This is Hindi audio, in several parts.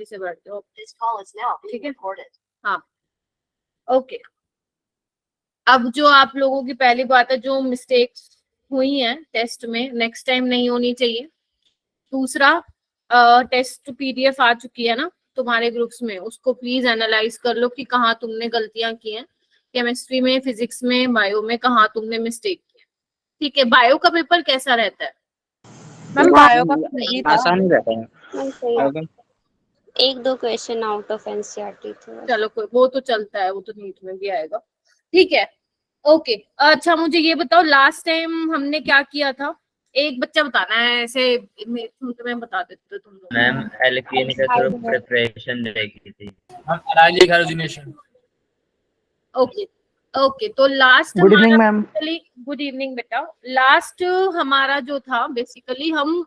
से बैठते हो, ठीक है। हाँ ओके। अब जो आप लोगों की पहली बात है, जो मिस्टेक्स हुई हैं टेस्ट में नेक्स्ट टाइम नहीं होनी चाहिए। दूसरा, टेस्ट पीडीएफ आ चुकी है ना तुम्हारे ग्रुप्स में, उसको प्लीज एनालाइज कर लो कि कहाँ तुमने गलतियां की हैं, केमिस्ट्री में, फिजिक्स में, बायो में कहाँ तुमने मिस्टेक की है। ठीक है। बायो का पेपर कैसा रहता है? मैम बायो का आसान ही रहता है। 1-2 क्वेश्चन आउट ऑफ एनसीईआरटी थे। चलो कोई, वो तो चलता है, वो तो नीट में भी आएगा। ठीक है ओके। अच्छा मुझे ये बताओ, लास्ट टाइम हमने क्या किया था? एक बच्चा बताना है, ऐसे मैं बता देती हूँ तुम लोग। मैम एल्कीन का थोड़ा प्रिपरेशन देखी थी। Allylic halogenation. Okay okay. तो last, good evening ma'am. Good evening बेटा। लास्ट हमारा जो था बेसिकली हम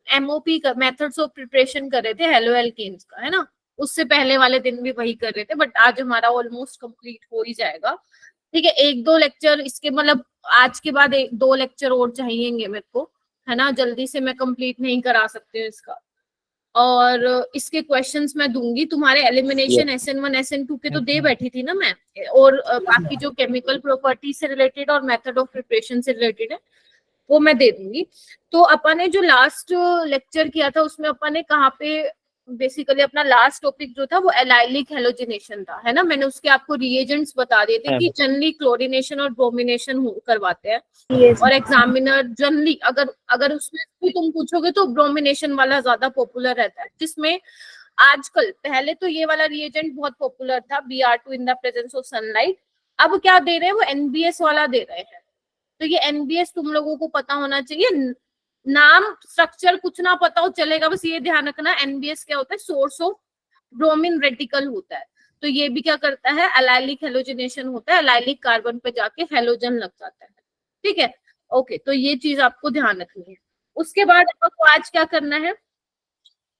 एमओपी का मेथड्स ऑफ प्रिपरेशन कर रहे थे हेलो एल्केन्स का, है ना। उससे पहले वाले दिन भी वही कर रहे थे, बट आज हमारा ऑलमोस्ट कंप्लीट हो ही जाएगा। ठीक है। 1-2 लेक्चर इसके, मतलब आज के बाद 1-2 लेक्चर और चाहिएंगे मेरे को, है ना। जल्दी से मैं कंप्लीट नहीं करा सकती हूँ इसका। और इसके क्वेश्चंस मैं दूंगी। तुम्हारे एलिमिनेशन SN1 SN2 के तो दे बैठी थी ना मैं, और बाकी जो केमिकल प्रॉपर्टीज से रिलेटेड और मेथड ऑफ प्रिपरेशन से रिलेटेड है वो मैं दे दूंगी। तो अपन ने जो लास्ट लेक्चर किया था उसमें अपन ने कहाँ पे बेसिकली अपना लास्ट टॉपिक जो था वो एलाइलिक हेलोजिनेशन था, है ना। मैंने उसके आपको रिएजेंट्स बता दिए थे कि जनरली क्लोरिनेशन और ब्रोमिनेशन करवाते हैं, और एग्जामिनर जनरली अगर उसमें भी तुम पूछोगे तो ब्रोमिनेशन वाला ज्यादा पॉपुलर रहता है, जिसमें आजकल, पहले तो ये वाला रिएजेंट बहुत पॉपुलर था Br2 in the presence of sunlight. अब क्या दे रहे हैं, वो NBS वाला दे रहे हैं। तो ये NBS तुम लोगों को पता होना चाहिए। नाम स्ट्रक्चर कुछ ना पता हो चलेगा, बस ये ध्यान रखना NBS क्या होता है, सोर्स ऑफ ब्रोमीन रेडिकल होता है। तो ये भी क्या करता है, एलाइलिक हेलोजिनेशन होता है, एलाइलिक कार्बन पे जाके हेलोजन लग जाता है। ठीक है ओके। तो ये चीज आपको ध्यान रखनी है। उसके बाद आपको आज क्या करना है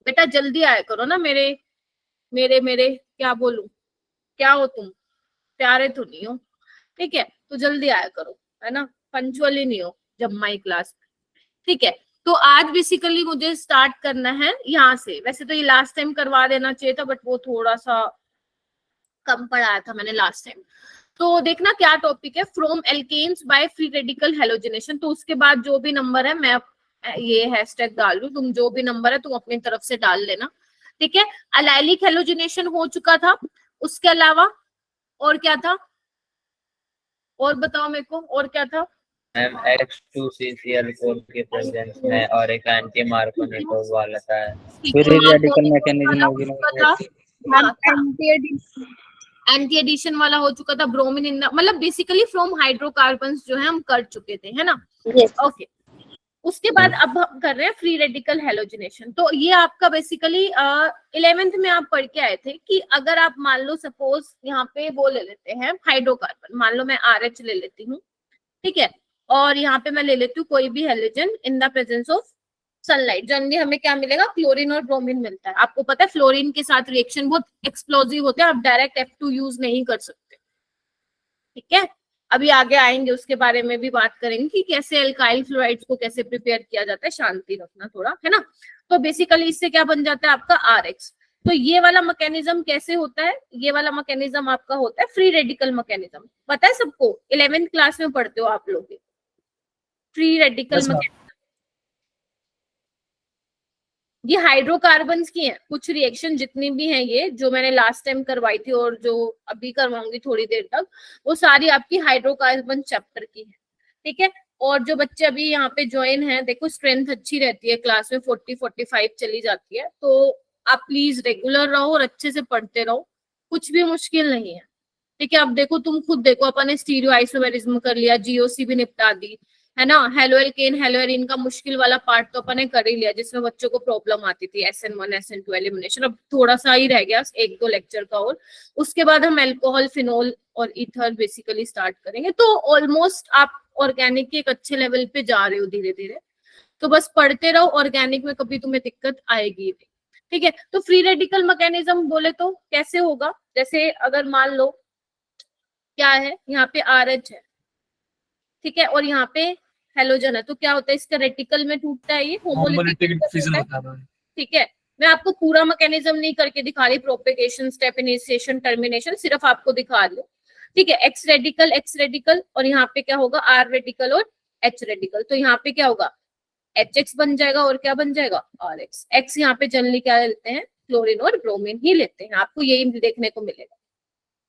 बेटा, जल्दी आया करो ना। मेरे मेरे मेरे क्या बोलूं, क्या हो तुम, प्यारे तो नहीं हो। ठीक है, तो जल्दी आया करो, है ना। पंचुअली नहीं हो जब माई क्लास में। ठीक है। तो आज बेसिकली मुझे स्टार्ट करना है यहाँ से। वैसे तो ये लास्ट टाइम करवा देना चाहिए था, बट वो थोड़ा सा कम पढ़ाया था मैंने लास्ट टाइम। तो देखना क्या टॉपिक है, from alkanes by free radical halogenation. तो उसके बाद जो भी नंबर है, मैं ये हैशटैग डाल दूं, तुम जो भी नंबर है तुम अपनी तरफ से डाल लेना। ठीक है। एलाइलिक हेलोजिनेशन हो चुका था, उसके अलावा और क्या था, और बताओ मेरे को, और क्या था? मैम H2CCl4 के प्रेजेंस में और एक एंटी मार्कोनिको वाला था। फिर रेडिकल मैकेनिज्म एंटी एडिशन वाला हो चुका था। ब्रोमीन इन, मतलब बेसिकली फ्रॉम हाइड्रोकार्बन्स जो है हम कर चुके थे, है ना। ओके। उसके बाद अब हम कर रहे हैं फ्री रेडिकल हेलोजिनेशन। तो ये आपका बेसिकली 11th में आप पढ़ के आए थे कि अगर आप मान लो सपोज यहाँ पे वो ले लेते हैं हाइड्रोकार्बन, मान लो मैं RH ले लेती हूँ, ठीक है, और यहाँ पे मैं ले लेती हूँ कोई भी halogen in the presence of sunlight. Generally हमें क्या मिलेगा, क्लोरीन और ब्रोमीन मिलता है। आपको पता है फ्लोरीन के साथ रिएक्शन बहुत एक्सप्लोजिव होते हैं, आप डायरेक्ट F2 यूज नहीं कर सकते। ठीक है, अभी आगे आएंगे उसके बारे में भी बात करेंगे कि कैसे एल्काइल फ्लोराइड्स को कैसे प्रिपेयर किया जाता है। शांति रखना थोड़ा, है ना। तो बेसिकली इससे क्या बन जाता है आपका RH। तो ये वाला मैकेनिज्म कैसे होता है, ये वाला मैकेनिज्म आपका होता है फ्री रेडिकल मैकेनिज्म। पता है सबको, 11th क्लास में पढ़ते हो आप लोग फ्री रेडिकल मैकेनिज्म। ये हाइड्रोकार्बन्स की है कुछ रिएक्शन, जितनी भी हैं ये जो मैंने लास्ट टाइम करवाई थी और जो अभी करवाऊंगी थोड़ी देर तक, वो सारी आपकी हाइड्रोकार्बन चैप्टर की है। ठीक है। और जो बच्चे अभी यहाँ पे ज्वाइन हैं, देखो स्ट्रेंथ अच्छी रहती है क्लास में, 40-45 चली जाती है। तो आप प्लीज रेगुलर रहो और अच्छे से पढ़ते रहो, कुछ भी मुश्किल नहीं है। ठीक है। अब देखो, तुम खुद देखो, अपन ने स्टीरियो आइसोमेरिज्म कर लिया, GOC भी निपटा दी, है ना। हेलो एल्केन हेलो एरीन का मुश्किल वाला पार्ट तो अपन ने कर ही लिया, जिसमें बच्चों को प्रॉब्लम आती थी, SN1 SN2 एलिमिनेशन। अब थोड़ा सा ही रह गया 1-2 लेक्चर का, और उसके बाद हम एल्कोहल, फिनोल और ईथर बेसिकली स्टार्ट करेंगे। तो ऑलमोस्ट आप ऑर्गेनिक के एक अच्छे लेवल पे जा रहे हो धीरे धीरे। तो बस पढ़ते रहो, ऑर्गेनिक में कभी तुम्हें दिक्कत आएगी नहीं। ठीक है। तो फ्री रेडिकल मैकेनिज्म बोले तो कैसे होगा, जैसे अगर मान लो क्या है, यहाँ पे RH है, ठीक है, और यहाँ पे हेलोजन है, तो क्या होता है, इसका रेटिकल में टूटता है, ये होमोलिटिक, ठीक है। मैं आपको पूरा मैकेनिज्म नहीं करके दिखा रही, प्रोपेगेशन, स्टेप, इनिशिएशन, टर्मिनेशन, सिर्फ आपको दिखा रही हूँ, ठीक है। एक्स रेडिकल और यहाँ पे क्या होगा, आर रेडिकल और एच रेडिकल। तो यहाँ पे क्या होगा, एच एक्स बन जाएगा और क्या बन जाएगा, आर एक्स। एक्स यहाँ पे जनरली क्या लेते हैं, क्लोरीन और ब्रोमीन ही लेते हैं, आपको यही देखने को मिलेगा,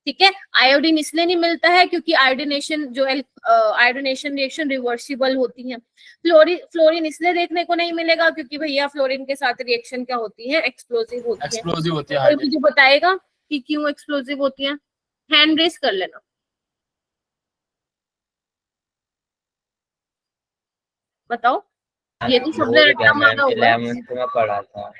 ठीक है। आयोडीन इसलिए नहीं मिलता है क्योंकि आयोडीनेशन जो आयोडीनेशन रिएक्शन रिवर्सिबल होती है। फ्लोरीन इसलिए देखने को नहीं मिलेगा क्योंकि भैया फ्लोरीन के साथ रिएक्शन क्या होती है, एक्सप्लोसिव होती है। एक्सप्लोसिव होती है, कोई मुझे बताएगा कि क्यों एक्सप्लोसिव होती है? हैंड रेस कर लेना, बताओ। ये तो सबने भूल रट्टा गया मारा मैम, होगा, 11th में पढ़ा था।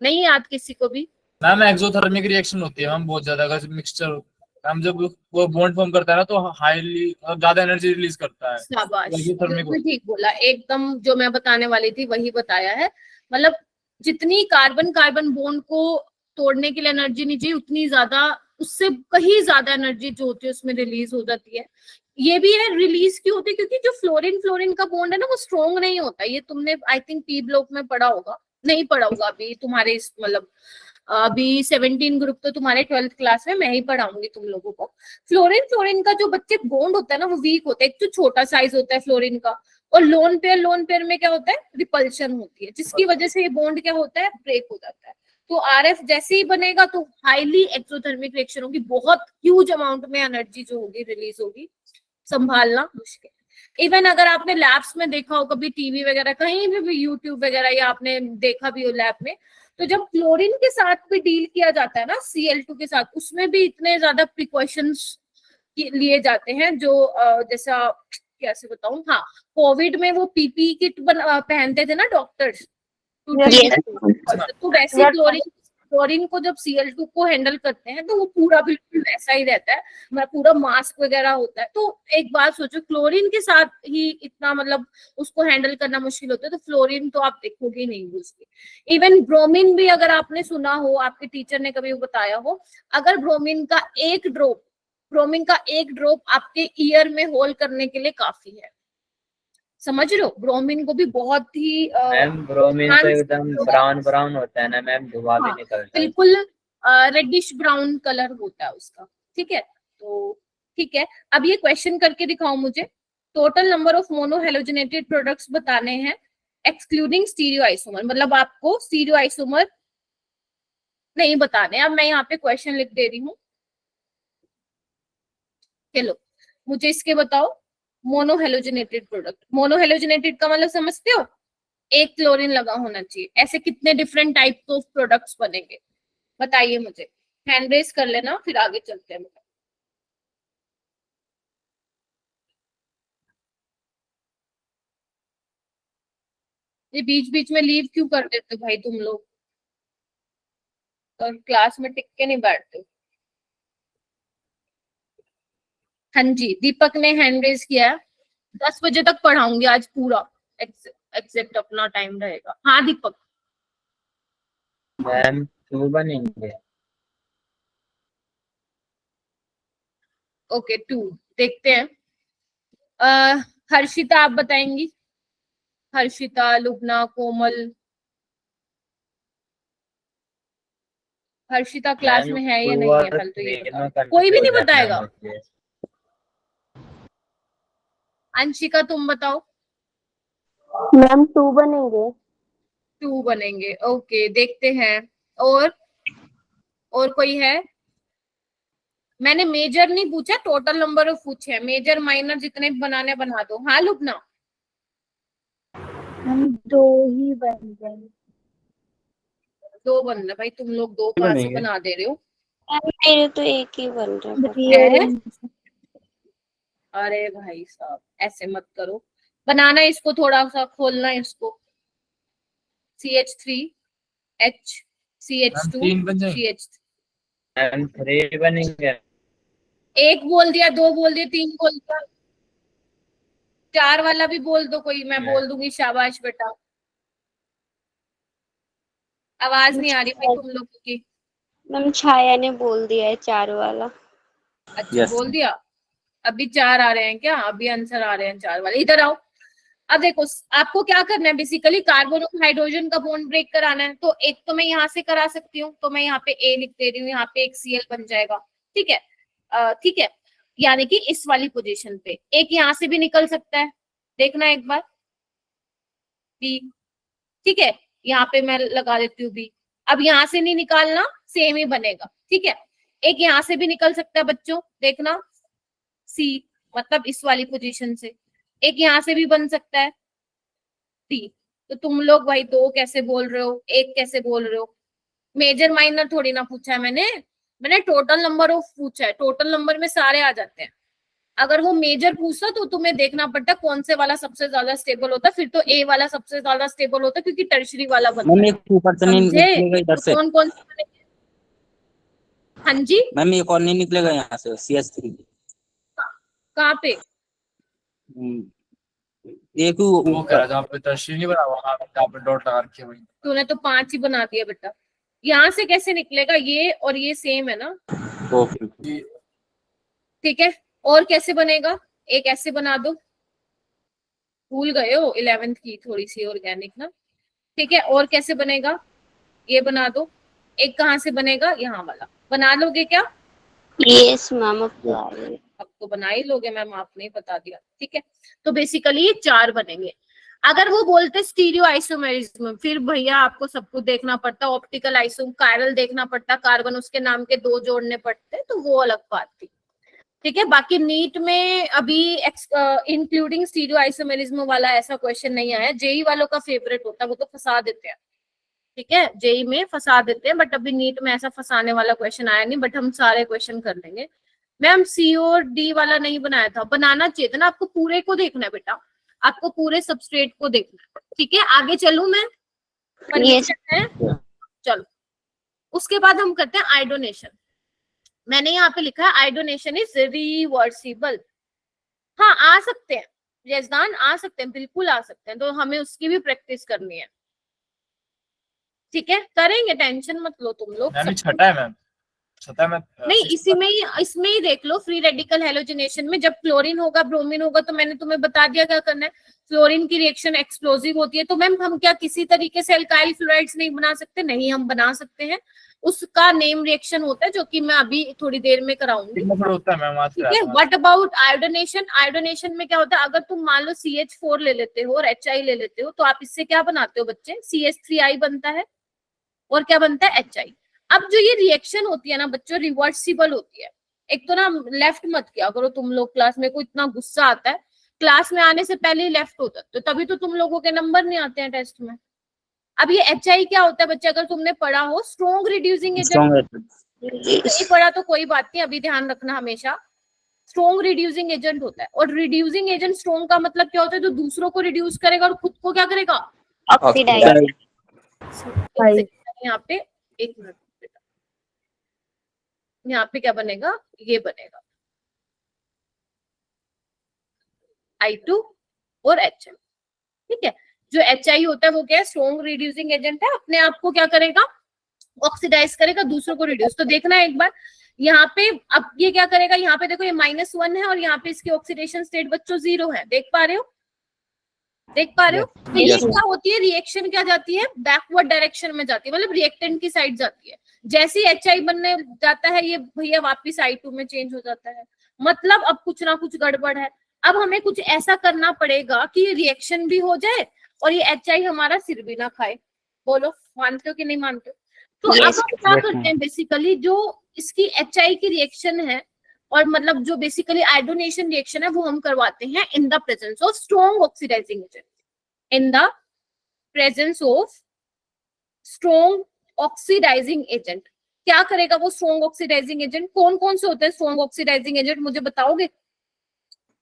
नहीं याद किसी को भी? मैम एक्सोथर्मिक रिएक्शन होती है मैम बहुत ज्यादा, अगर मिक्सचर हम जब वो बॉन्ड फॉर्म करता है ना तो हाईली ज्यादा एनर्जी रिलीज करता है। शाबाश, एक्सोथर्मिक बिल्कुल ठीक बोला, एकदम जो मैं बताने वाली थी वही बताया है। मतलब जितनी कार्बन कार्बन बॉन्ड को तोड़ने के लिए एनर्जी नहीं चाहिए, उतनी ज्यादा, उससे कहीं ज्यादा एनर्जी जो होती है उसमें रिलीज हो जाती है। ये भी है, रिलीज क्यों होती है, क्योंकि जो फ्लोरीन फ्लोरीन का बॉन्ड है ना वो स्ट्रॉन्ग नहीं होता। ये तुमने आई थिंक पी ब्लॉक में पढ़ा होगा, नहीं पढ़ा होगा अभी तुम्हारे इस मतलब अभी 17 ग्रुप तो तुम्हारे 12th क्लास में मैं ही पढ़ाऊंगी तुम लोगों को। फ्लोरीन फ्लोरीन का जो बच्चे बॉन्ड होता है ना वो वीक होता है, एक तो छोटा साइज होता है फ्लोरीन का, और लोन पेयर में क्या होता है, रिपल्शन होती है, जिसकी वजह से ये बॉन्ड क्या होता है, ब्रेक हो जाता है। तो आरएफ जैसे ही बनेगा तो हाईली एक्सोथर्मिक रिएक्शन होगी, बहुत ह्यूज अमाउंट में एनर्जी जो होगी रिलीज होगी, संभालना मुश्किल। इवन अगर आपने लैब्स में देखा हो कभी, टीवी वगैरह कहीं भी यूट्यूब वगैरह, या आपने देखा भी हो लैब में, तो जब क्लोरीन के साथ भी डील किया जाता है ना, Cl2 के साथ, उसमें भी इतने ज्यादा प्रिकॉशंस लिए जाते हैं जो जैसा कैसे बताऊं, हाँ, कोविड में वो पीपी किट पहनते थे ना डॉक्टर्स, तो वैसे क्लोरीन को जब Cl2 को हैंडल करते हैं तो वो पूरा बिल्कुल वैसा ही रहता है, पूरा मास्क वगैरह होता है। तो एक बात सोचो, क्लोरीन के साथ ही इतना मतलब उसको हैंडल करना मुश्किल होता है, तो फ्लोरीन तो आप देखोगे नहीं उसकी। इवन ब्रोमीन भी अगर आपने सुना हो, आपके टीचर ने कभी बताया हो, अगर ब्रोमीन का एक ड्रॉप आपके ईयर में होल्ड करने के लिए काफी है, समझ लो। ब्रोमीन को भी बहुत ही मैम ब्रोमीन तो एकदम ब्राउन ब्राउन होता है ना मैम, धुआं भी निकलता है। बिल्कुल रेडिश ब्राउन कलर होता है उसका, ठीक है। तो ठीक है, अब ये क्वेश्चन करके दिखाओ मुझे। Total number of mono halogenated products बताने हैं एक्सक्लूडिंग स्टीरियो आइसोमर, मतलब आपको स्टीरियो आइसोमर नहीं बताने। अब मैं यहाँ पे क्वेश्चन लिख दे रही हूँ, चलो मुझे इसके बताओ। मोनो हेलोजनेटेड प्रोडक्ट, मोनो हेलोजनेटेड का मतलब समझते हो, एक क्लोरीन लगा होना चाहिए। ऐसे कितने डिफरेंट टाइप ऑफ प्रोडक्ट्स बनेंगे, बताइए मुझे। हैंड रेस कर लेना, फिर आगे चलते हैं। ये बीच बीच में लीव क्यों कर देते हो भाई तुम लोग, और क्लास में टिक के नहीं बैठते? हाँ जी, दीपक ने हैंड रेस किया है। 10 बजे तक पढ़ाऊंगी आज पूरा, एग्जैक्ट अपना टाइम रहेगा। हाँ दीपक। मैम 2 बनेंगे। ओके 2 देखते हैं। हर्षिता आप बताएंगी, हर्षिता, लुबना, कोमल। हर्षिता क्लास में है या नहीं है, कल तो ये बताओ। कोई भी नहीं बताएगा? अंशिका तुम बताओ। मैम 2 बनेंगे। 2 बनेंगे, ओके देखते हैं। और कोई है? मैंने मेजर नहीं पूछा, टोटल नंबर ऑफ पूछे हैं, मेजर माइनर जितने भी बनाने बना दो। हाँ लुबना? हम 2 ही बन गए। 2 बन रहे भाई, तुम लोग 2 कहाँ से बना दे रहे हो? मेरे तो एक ही बन रहा है। अरे भाई साहब ऐसे मत करो, बनाना इसको, थोड़ा सा खोलना इसको। CH3 H CH2 CH3। Ma'am 3 बनेंगे। 1 बोल दिया, 2 बोल दिया, 3 बोल दिया, 4 वाला भी बोल दो कोई, मैं बोल दूंगी शाबाश बेटा। आवाज नहीं आ रही भाई तुम लोगों की। मैम छाया ने बोल दिया है 4 वाला। अच्छा बोल दिया। अभी 4 आ रहे हैं क्या? अभी आंसर आ रहे हैं 4 वाले। इधर आओ, अब देखो आपको क्या करना है, बेसिकली कार्बन और हाइड्रोजन का बॉन्ड ब्रेक कराना है। तो एक तो मैं यहाँ से करा सकती हूँ, तो मैं यहाँ पे ए लिख दे रही हूँ, यहाँ पे एक Cl बन जाएगा। ठीक है, ठीक है, यानी कि इस वाली पोजीशन पे एक यहाँ से भी निकल सकता है, देखना एक बार बी। ठीक है, यहाँ पे मैं लगा देती हूँ बी। अब यहाँ से नहीं निकालना, सेम ही बनेगा। ठीक है, एक यहाँ से भी निकल सकता है बच्चों, देखना सी, मतलब इस वाली पोजीशन से। एक यहाँ से भी बन सकता है डी। तो तुम लोग भाई दो कैसे बोल रहे हो, एक कैसे बोल रहे हो? मेजर माइनर थोड़ी ना पूछा है मैंने टोटल नंबर ऑफ पूछा है। टोटल नंबर में सारे आ जाते हैं। अगर वो मेजर पूछता तो तुम्हें देखना पड़ता कौन से वाला सबसे ज्यादा स्टेबल होता, फिर तो ए वाला सबसे ज्यादा स्टेबल होता क्योंकि टर्शरी वाला बनता है। ऊपर से नहीं निकलेगा इधर से। कौन कौन से बनेंगे? हाँ जी, मैम एक और नहीं निकलेगा यहाँ से, CS3 कहाँ पे? एक वो कह रहा जहाँ पे टर्शियरी नहीं बना हुआ, जहाँ पे डॉट लगा रखे वही। तूने तो 5 ही बना दिया बेटा। यहाँ से कैसे निकलेगा? ये और ये सेम है ना। ओके। ठीक है, और कैसे बनेगा? एक ऐसे बना दो, भूल गए हो 11th की थोड़ी सी ऑर्गेनिक ना। ठीक है, और कैसे बनेगा? ये बना दो। एक कहाँ से बनेगा? यहाँ वाला बना लोगे क्या? यस मैम, अब अब तो बना ही लोगे मैम, आपने ही बता दिया। ठीक है, तो बेसिकली ये 4 बनेंगे। अगर वो बोलते स्टीरियो आइसोमेरिज्म, फिर भैया आपको सब कुछ देखना पड़ता, ऑप्टिकल आइसोम कायरल देखना पड़ता, कार्बन उसके नाम के 2 जोड़ने पड़ते, तो वो अलग बात थी। ठीक है, बाकी नीट में अभी इंक्लूडिंग स्टीरियो आइसोमेरिज्म वाला ऐसा क्वेश्चन नहीं आया। जेई वालों का फेवरेट होता है, वो तो फंसा देते हैं। ठीक है, जेई में फंसा देते हैं, बट अभी नीट में ऐसा फंसाने वाला क्वेश्चन आया नहीं, बट हम सारे क्वेश्चन कर लेंगे। मैम सी और डी वाला नहीं बनाया था, बनाना चाहिए था ना। आपको पूरे को देखना है बेटा, आपको पूरे सबस्ट्रेट को देखना है। ठीक है, आगे चलूं मैं? परमिशन है? चलो, उसके बाद हम करते हैं आयोडोनेशन। मैंने यहाँ पे लिखा है आयोडोनेशन इज रिवर्सिबल। हाँ, आ सकते हैं यजदान, आ सकते हैं, बिल्कुल आ सकते हैं, तो हमें उसकी भी प्रैक्टिस करनी है। ठीक है, करेंगे, टेंशन मत लो तुम लोग। छठा है मैम, छठा में नहीं, इसमें ही देख लो। फ्री रेडिकल हेलोजिनेशन में जब क्लोरीन होगा, ब्रोमीन होगा, तो मैंने तुम्हें बता दिया क्या करना है। फ्लोरीन की रिएक्शन एक्सप्लोजिव होती है, तो मैम हम क्या किसी तरीके से अल्काइल फ्लोराइड्स नहीं बना सकते? नहीं, हम बना सकते हैं। उसका नेम रिएक्शन होता है, जो कि मैं अभी थोड़ी देर में कराऊंगी। होता है मैम। ठीक है, व्हाट अबाउट आयोडोनेशन? आयोडोनेशन में क्या होता है? अगर तुम मान लो CH4 ले लेते हो और HI ले लेते हो, तो आप इससे क्या बनाते हो बच्चे? CH3I बनता है, और क्या बनता है? HI। अब जो ये रिएक्शन होती है ना बच्चों, रिवर्सिबल होती है। एक तो ना लेफ्ट मत किया करो तुम लोग क्लास में, को इतना गुस्सा आता है। क्लास में आने से पहले ही लेफ्ट होता है, तो तभी तो तुम लोगों के नंबर नहीं आते हैं टेस्ट में। अब ये HI क्या होता है बच्चे? अगर तुमने पढ़ा हो, स्ट्रॉन्ग रिड्यूसिंग एजेंट। नहीं पढ़ा तो कोई बात नहीं, अभी ध्यान रखना हमेशा। स्ट्रॉन्ग रिड्यूसिंग एजेंट होता है, और रिड्यूसिंग एजेंट स्ट्रॉन्ग का मतलब क्या होता है? जो दूसरों को रिड्यूस करेगा और खुद को क्या करेगा? ऑक्सीडाइज। यहाँ पे एक मिनट, यहाँ पे क्या बनेगा? ये बनेगा I2 और HI। ठीक है, जो HI होता है वो क्या है? स्ट्रॉन्ग रिड्यूसिंग एजेंट है, अपने आप को क्या करेगा? ऑक्सीडाइज करेगा, दूसरों को रिड्यूस। तो देखना है एक बार यहाँ पे, अब ये क्या करेगा? यहाँ पे देखो, ये -1 है, और यहाँ पे इसकी ऑक्सीडेशन स्टेट बच्चों 0 है। देख पा रहे हो? देख पा रहे हो? तो ये क्या होती है? रिएक्शन क्या जाती है? बैकवर्ड डायरेक्शन में जाती है, मतलब रिएक्टेंट की साइड जाती है। जैसे ही HI बनने जाता है, ये भैया वापिस I2 में चेंज हो जाता है। मतलब अब कुछ ना कुछ गड़बड़ है। अब हमें कुछ ऐसा करना पड़ेगा कि रिएक्शन भी हो जाए और ये HI हमारा सिर भी ना खाए। बोलो, मानते हो कि नहीं मानते हो? तो अब हम क्या करते हैं बेसिकली, जो इसकी HI की रिएक्शन है, और मतलब जो बेसिकली आयोडोनेशन रिएक्शन है, वो हम करवाते हैं in the presence of strong oxidising agent. In the presence of strong oxidising agent. क्या करेगा वो स्ट्रॉन्ग ऑक्सीडाइजिंग एजेंट? कौन कौन से होते हैं स्ट्रॉन्ग ऑक्सीडाइजिंग एजेंट, मुझे बताओगे?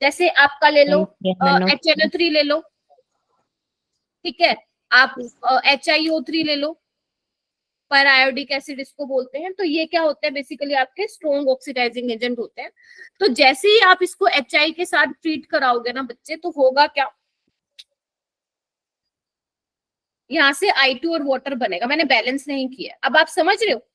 जैसे आपका ले लो HNO3 ले लो, ठीक है, आप HiO3 ले लो, पर आयोडिक एसिड इसको बोलते हैं। तो ये क्या होते हैं? बेसिकली आपके स्ट्रॉन्ग ऑक्सीडाइजिंग एजेंट होते हैं। तो जैसे ही आप इसको HI के साथ ट्रीट कराओगे ना बच्चे, तो होगा क्या? यहाँ से I2 और वाटर बनेगा। मैंने बैलेंस नहीं किया, अब आप समझ रहे हो?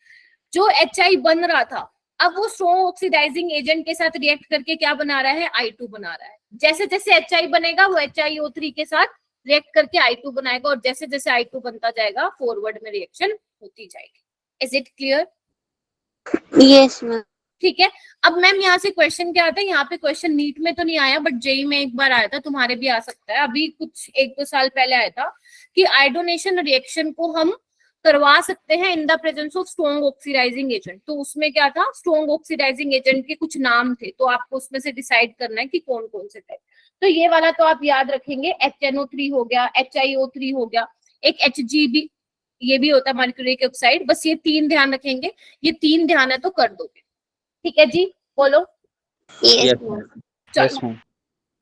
जो HI बन रहा था, अब वो स्ट्रॉन्ग ऑक्सीडाइजिंग एजेंट के साथ रिएक्ट करके क्या बना रहा है? I2 बना रहा है। जैसे जैसे HI बनेगा वो HiO3 के साथ रिएक्ट करके I2 बनाएगा, और जैसे जैसे I2 बनता जाएगा फॉरवर्ड में रिएक्शन होती जाएगी। Is it clear? Yes, ma'am. ठीक है। अब मैम यहाँ से क्वेश्चन क्या आता है, यहाँ पे क्वेश्चन नीट में तो नहीं आया बट जेई में एक बार आया था, तुम्हारे भी आ सकता है, अभी कुछ 1-2 साल पहले आया था कि आयोडोनेशन रिएक्शन को हम करवा सकते हैं in the presence of strong oxidising agent. तो उसमें क्या था, स्ट्रॉन्ग ऑक्सीडाइजिंग एजेंट के कुछ नाम थे, तो आपको उसमें से डिसाइड करना है कि कौन कौन से थे। तो ये वाला तो आप याद रखेंगे, HNO3 हो गया, HiO3 हो गया, एक HG ये भी होता है मर्क्यूरिक ऑक्साइड। बस ये 3 ध्यान रखेंगे, ये 3 ध्यान है तो कर दोगे। ठीक है जी, बोलो। Yes, ma'am. चलो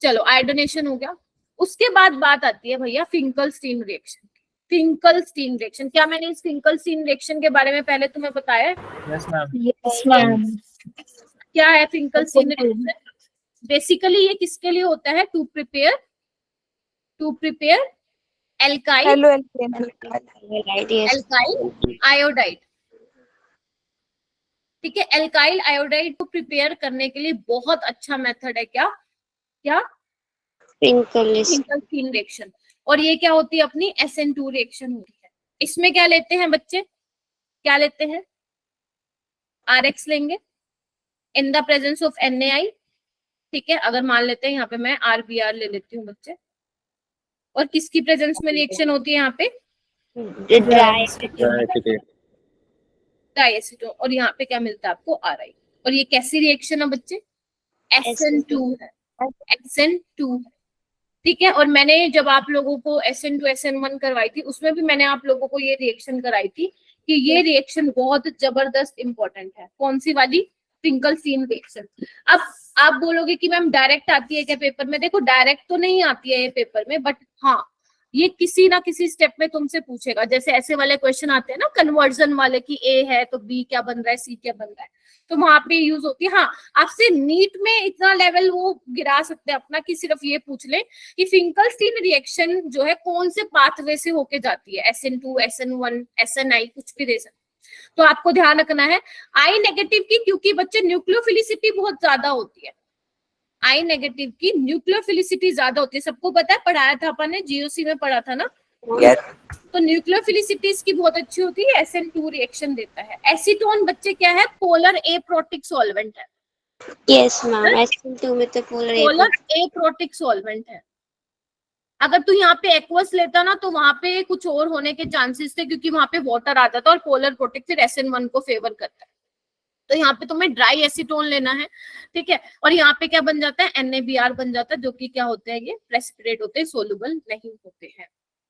चलो आयोडोनेशन हो गया। उसके बाद बात आती है भैया फिंकलस्टीन रिएक्शन। फिंकलस्टीन रिएक्शन, क्या मैंने इस फिंकलस्टीन रिएक्शन के बारे में पहले तुम्हें बताया है? Yes ma'am. Yes, ma'am. क्या है फिंकलस्टीन रिएक्शन? बेसिकली ये किसके लिए होता है? To prepare alkyl Right, yes. Alkyl iodide. ठीक है, एल्काइल आयोडाइड को प्रिपेयर करने के लिए बहुत अच्छा मेथड है क्या फिंकलस्टीन रिएक्शन। और ये क्या होती है अपनी SN2 रिएक्शन होती है। इसमें क्या लेते हैं बच्चे, क्या लेते हैं? RX लेंगे इन द प्रेजेंस ऑफ NaI। ठीक है, अगर मान लेते हैं यहाँ पे मैं RBr ले लेती हूँ बच्चे, और किसकी प्रेजेंस में रिएक्शन होती है यहाँ पे? डाइएसिटोन। और यहाँ पे क्या मिलता है आपको? RI। और ये कैसी रिएक्शन है बच्चे? SN2 है, SN2 है। ठीक है, और मैंने जब आप लोगों को SN2 SN1 करवाई थी उसमें भी मैंने आप लोगों को ये रिएक्शन कराई थी कि ये रिएक्शन बहुत जबरदस्त इंपॉर्टेंट है। कौन सी वाली? Finkelstein reaction. अब आप बोलोगे कि मैम डायरेक्ट आती है क्या पेपर में? देखो डायरेक्ट तो नहीं आती है ये पेपर में, बट हाँ ये किसी ना किसी स्टेप में तुमसे पूछेगा। जैसे ऐसे वाले क्वेश्चन आते हैं ना कन्वर्जन वाले कि A है तो B क्या बन रहा है, C क्या बन रहा है, तो वहां पे यूज होती है। हाँ, आपसे नीट में इतना लेवल वो गिरा सकते हैं अपना कि सिर्फ ये पूछ ले कि फिंकलस्टीन रिएक्शन जो है कौन से पाथवे से होके जाती है, SN2 SN1 SNI कुछ भी दे सकते। तो आपको ध्यान रखना है I नेगेटिव की, क्योंकि बच्चे न्यूक्लियोफिलिसिटी बहुत ज्यादा होती है। I नेगेटिव की न्यूक्लियोफिलिसिटी ज्यादा होती है, सबको पता है, पढ़ाया था अपन ने, GOC में पढ़ा था ना। तो न्यूक्लियोफिलिसिटी इसकी बहुत अच्छी होती है, SN2 रिएक्शन देता है। एसीटोन बच्चे क्या है? पोलर एप्रोटिक सॉल्वेंट है। Yes, ma'am. SN2 में तो पोलर एप्रोटिक सॉल्वेंट है। अगर तू यहाँ पे एक्वस लेता ना तो वहां पे कुछ और होने के चांसेस थे, क्योंकि वहां पे वाटर आता था और पोलर प्रोटेक्ट फिर SN1 को फेवर करता है। तो यहाँ पे तुम्हें ड्राई एसीटोन लेना है। ठीक है, और यहाँ पे क्या बन जाता है? NaBr बन जाता है, जो कि क्या होते हैं? ये प्रेसिपिटेट होते हैं, सोलुबल नहीं होते हैं।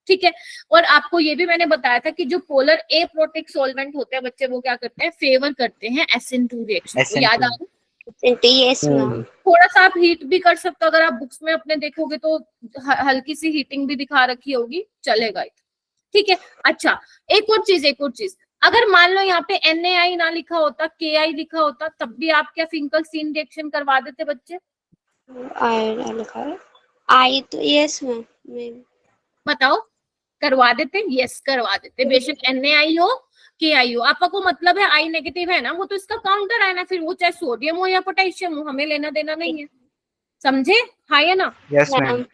ठीक है, और आपको ये भी मैंने बताया था कि जो पोलर एप्रोटिक सॉल्वेंट होते हैं बच्चे, वो क्या करते हैं? फेवर करते हैं SN2 रिएक्शन को। याद आ रहा? Yes, ma'am. थोड़ा सा आप हीट भी कर सकते हो, अगर आप बुक्स में अपने देखोगे तो हल्की सी हीटिंग भी दिखा रखी होगी, चलेगा। ठीक है, अच्छा एक और चीज, अगर मान लो यहाँ पे NaI ना लिखा होता, KI लिखा होता, तब भी आप क्या फिंकलस्टीन रिएक्शन करवा देते बच्चे? I तो yes, ma'am. बताओ, करवा देते? यस करवा देते, बेशक NaI हो KI हो। आपको मतलब है I नेगेटिव है ना, वो तो इसका काउंटर है ना, फिर वो चाहे सोडियम हो या पोटेशियम हो, हमें लेना देना नहीं है। समझे? हाँ या ना? Yes, ma'am.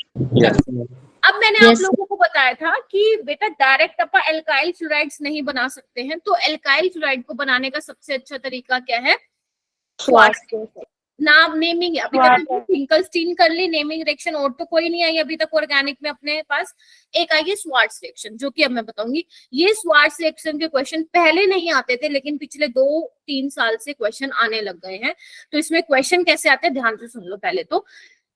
अब मैंने आप लोगों को बताया था कि बेटा डायरेक्ट अपन एल्काइल फ्लोराइड्स नहीं बना सकते हैं, तो एल्काइल फ्लोराइड को बनाने का सबसे अच्छा तरीका क्या है? नाम नेमिंग। अभी तक फिंकलस्टीन कर ली, नेमिंग रिएक्शन और तो कोई नहीं आई अभी तक ऑर्गेनिक में अपने पास। एक आई है स्वार्ट्ज रिएक्शन, जो कि अब मैं बताऊंगी। ये स्वार्ट्ज रिएक्शन के क्वेश्चन पहले नहीं आते थे, लेकिन पिछले 2-3 साल से क्वेश्चन आने लग गए हैं। तो इसमें क्वेश्चन कैसे आते हैं ध्यान से सुन लो।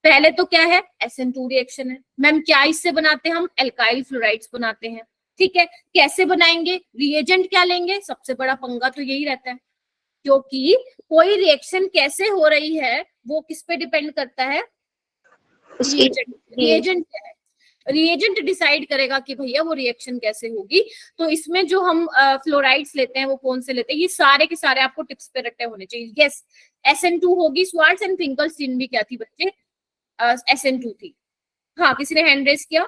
पहले तो क्या है? SN2 रिएक्शन है। मैम क्या इससे बनाते हैं? हम एल्काइल फ्लोराइड्स बनाते हैं। ठीक है, कैसे बनाएंगे? रिएजेंट क्या लेंगे? सबसे बड़ा पंगा तो यही रहता है, क्योंकि कोई रिएक्शन कैसे हो रही है वो किस पे डिपेंड करता है? रिएजेंट क्या है? रिएजेंट डिसाइड करेगा कि भैया वो रिएक्शन कैसे होगी। तो इसमें जो हम फ्लोराइड्स लेते हैं वो कौन से लेते हैं, ये सारे के सारे आपको टिप्स पे रटे होने चाहिए। यस, SN2 होगी स्वार्ट्ज, एंड फिंकलस्टीन भी क्या थी बच्चे? SN2 थी। हाँ, किसी ने हैंड रेस किया?